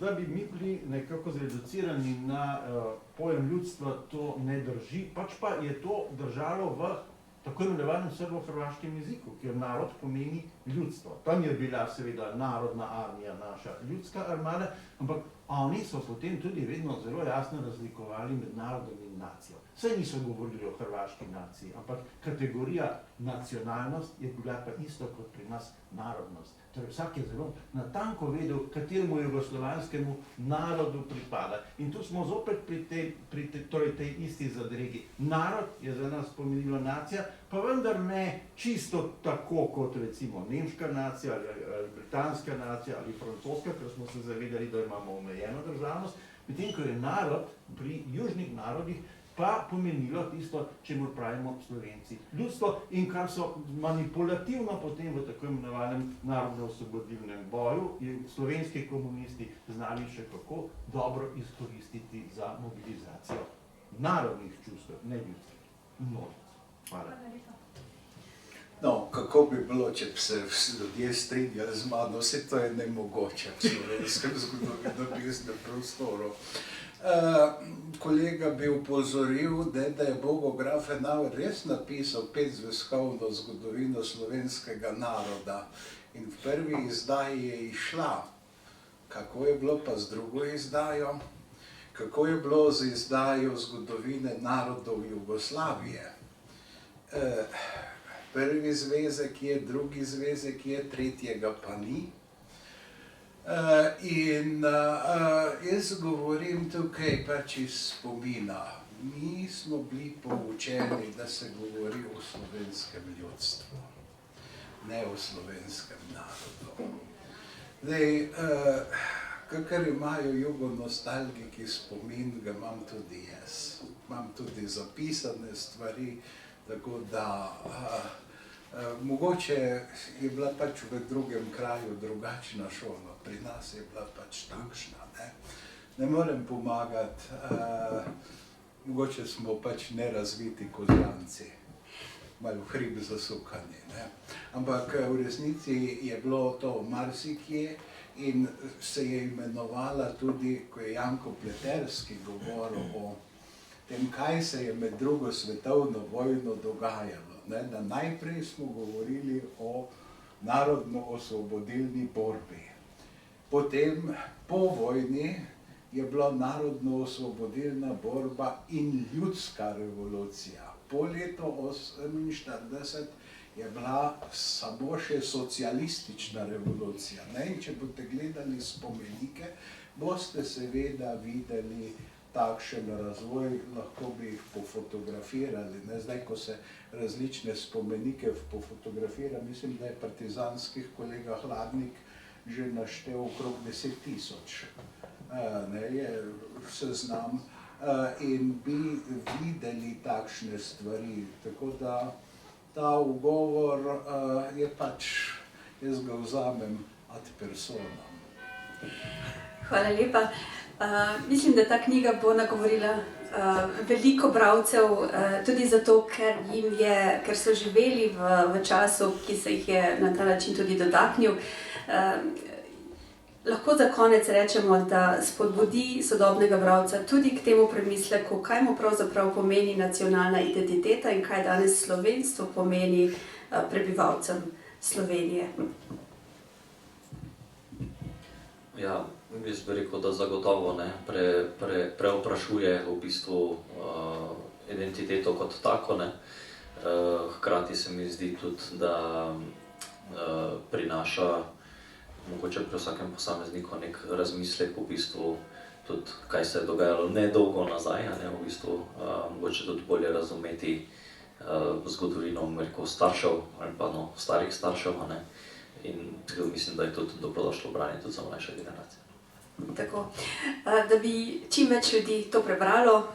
da bi mi bili nekako zreducirani na pojem ljudstva, to ne drži, pač pa je to držalo v tako imenovanem srbo-hrvaškem jeziku, kjer narod pomeni ljudstvo. Tam je bila seveda narodna armija, naša ljudska armada, ampak oni so potem tudi vedno zelo jasno razlikovali med narodom in nacijo. Saj niso govorili o hrvaški naciji, ampak kategorija nacionalnost je bila pa isto kot pri nas narodnost. Torej, vsak je zelo natanko vedel, kateremu jugoslovanskemu narodu pripada. In tu smo zopet pri tej isti zadregi. Narod je za nas pomenilo nacija, pa vendar ne čisto tako kot recimo nemška nacija ali britanska nacija ali francoska, ker smo se zavedali, da imamo omejeno državnost, medtem ko je narod pri južnih narodih pa pomenilo tisto, čemur pravimo Slovenci ljudstvo in kar so manipulativno potem v tako imenovanem narodno-osvobodilnem boju slovenski komunisti znali še kako dobro izkoristiti za mobilizacijo narodnih čustev, ne ljudskih. Množic. Hvala. No, kako bi bilo, če bi se ljudje strinjali z mano, vse to je nemogoče v slovenskem zgodovinopisnem prostoru. Kolega bi upozoril, da je Bogograf Henao res napisal 5-zvezkovno zgodovino slovenskega naroda in v prvi izdaji je izšla. Kako je bilo pa z drugo izdajo? Kako je bilo z izdajo zgodovine narodov Jugoslavije? Prvi zvezek je, drugi zvezek je, tretjega pa ni. In jaz govorim tukaj pač iz spomina. Mi smo bili poučeni, da se govori o slovenskem ljudstvu, ne o slovenskem narodu. Zdaj, kakor imajo jugonostalgiki spomin, ga imam tudi jaz. Imam tudi zapisane stvari, tako da mogoče je bila pač v drugem kraju drugačna šola, pri nas je bila pač takšna. Ne morem pomagati, mogoče smo pač nerazviti kozjanci, malo hrib zasukani. Ampak v resnici je bilo to marsikje in se je imenovala tudi, ko je Janko Pleterski govoril o tem, kaj se je med drugo svetovno vojno dogajalo. Da najprej smo govorili o narodno-osvobodilni borbi. Potem, po vojni, je bila narodno-osvobodilna borba in ljudska revolucija. Po letu 1948 je bila samo še socialistična revolucija. In če boste gledali spomenike, boste seveda videli takšen razvoj, lahko bi jih pofotografirali. Zdaj, ko se različne spomenike pofotografira, mislim, da je partizanskih kolega Hladnik že naštel okrog 10 000. Je seznam in bi videli takšne stvari. Tako da ta ugovor je pač, jaz ga vzamem ad personam. Hvala lepa. Mislim, da ta knjiga bo nagovorila veliko bralcev, tudi zato, ker so živeli v času, ki se jih je na ta način tudi dotaknil. Lahko za konec rečemo, da spodbudi sodobnega bralca tudi k temu premisleku, kaj mu pravzaprav pomeni nacionalna identiteta in kaj danes slovenstvo pomeni prebivalcem Slovenije. Ja, jaz bi rekel, da zagotovo preoprašuje v bistvu identiteto kot tako. Hkrati se mi zdi tudi, da prinaša mogoče pri vsakem posamezniku nek razmislek v bistvu tudi, kaj se je dogajalo nedolgo nazaj, v bistvu mogoče tudi bolje razumeti zgodovino, rekel, staršev ali pa starih staršev. In mislim, da je tudi dobrodošlo branje tudi za mlajše generacije. Tako, da bi čim več ljudi to prebralo,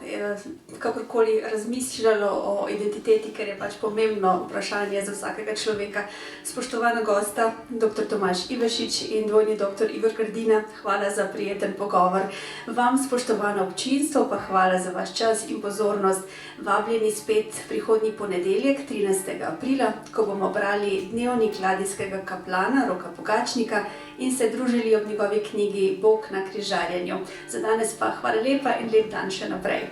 kakorkoli razmišljalo o identiteti, ker je pač pomembno vprašanje za vsakega človeka. Spoštovana gosta, dr. Tomaž Ivašič in dvojni dr. Igor Grdina, hvala za prijeten pogovor. Vam, spoštovano občinstvo, pa hvala za vaš čas in pozornost. Vabljeni spet prihodnji ponedeljek, 13. aprila, ko bomo brali dnevnik ladijskega kaplana Roka Pogačnika in se družili ob njegovi knjigi Bog na križarjenju. Za danes pa hvala lepa in lep dan še naprej.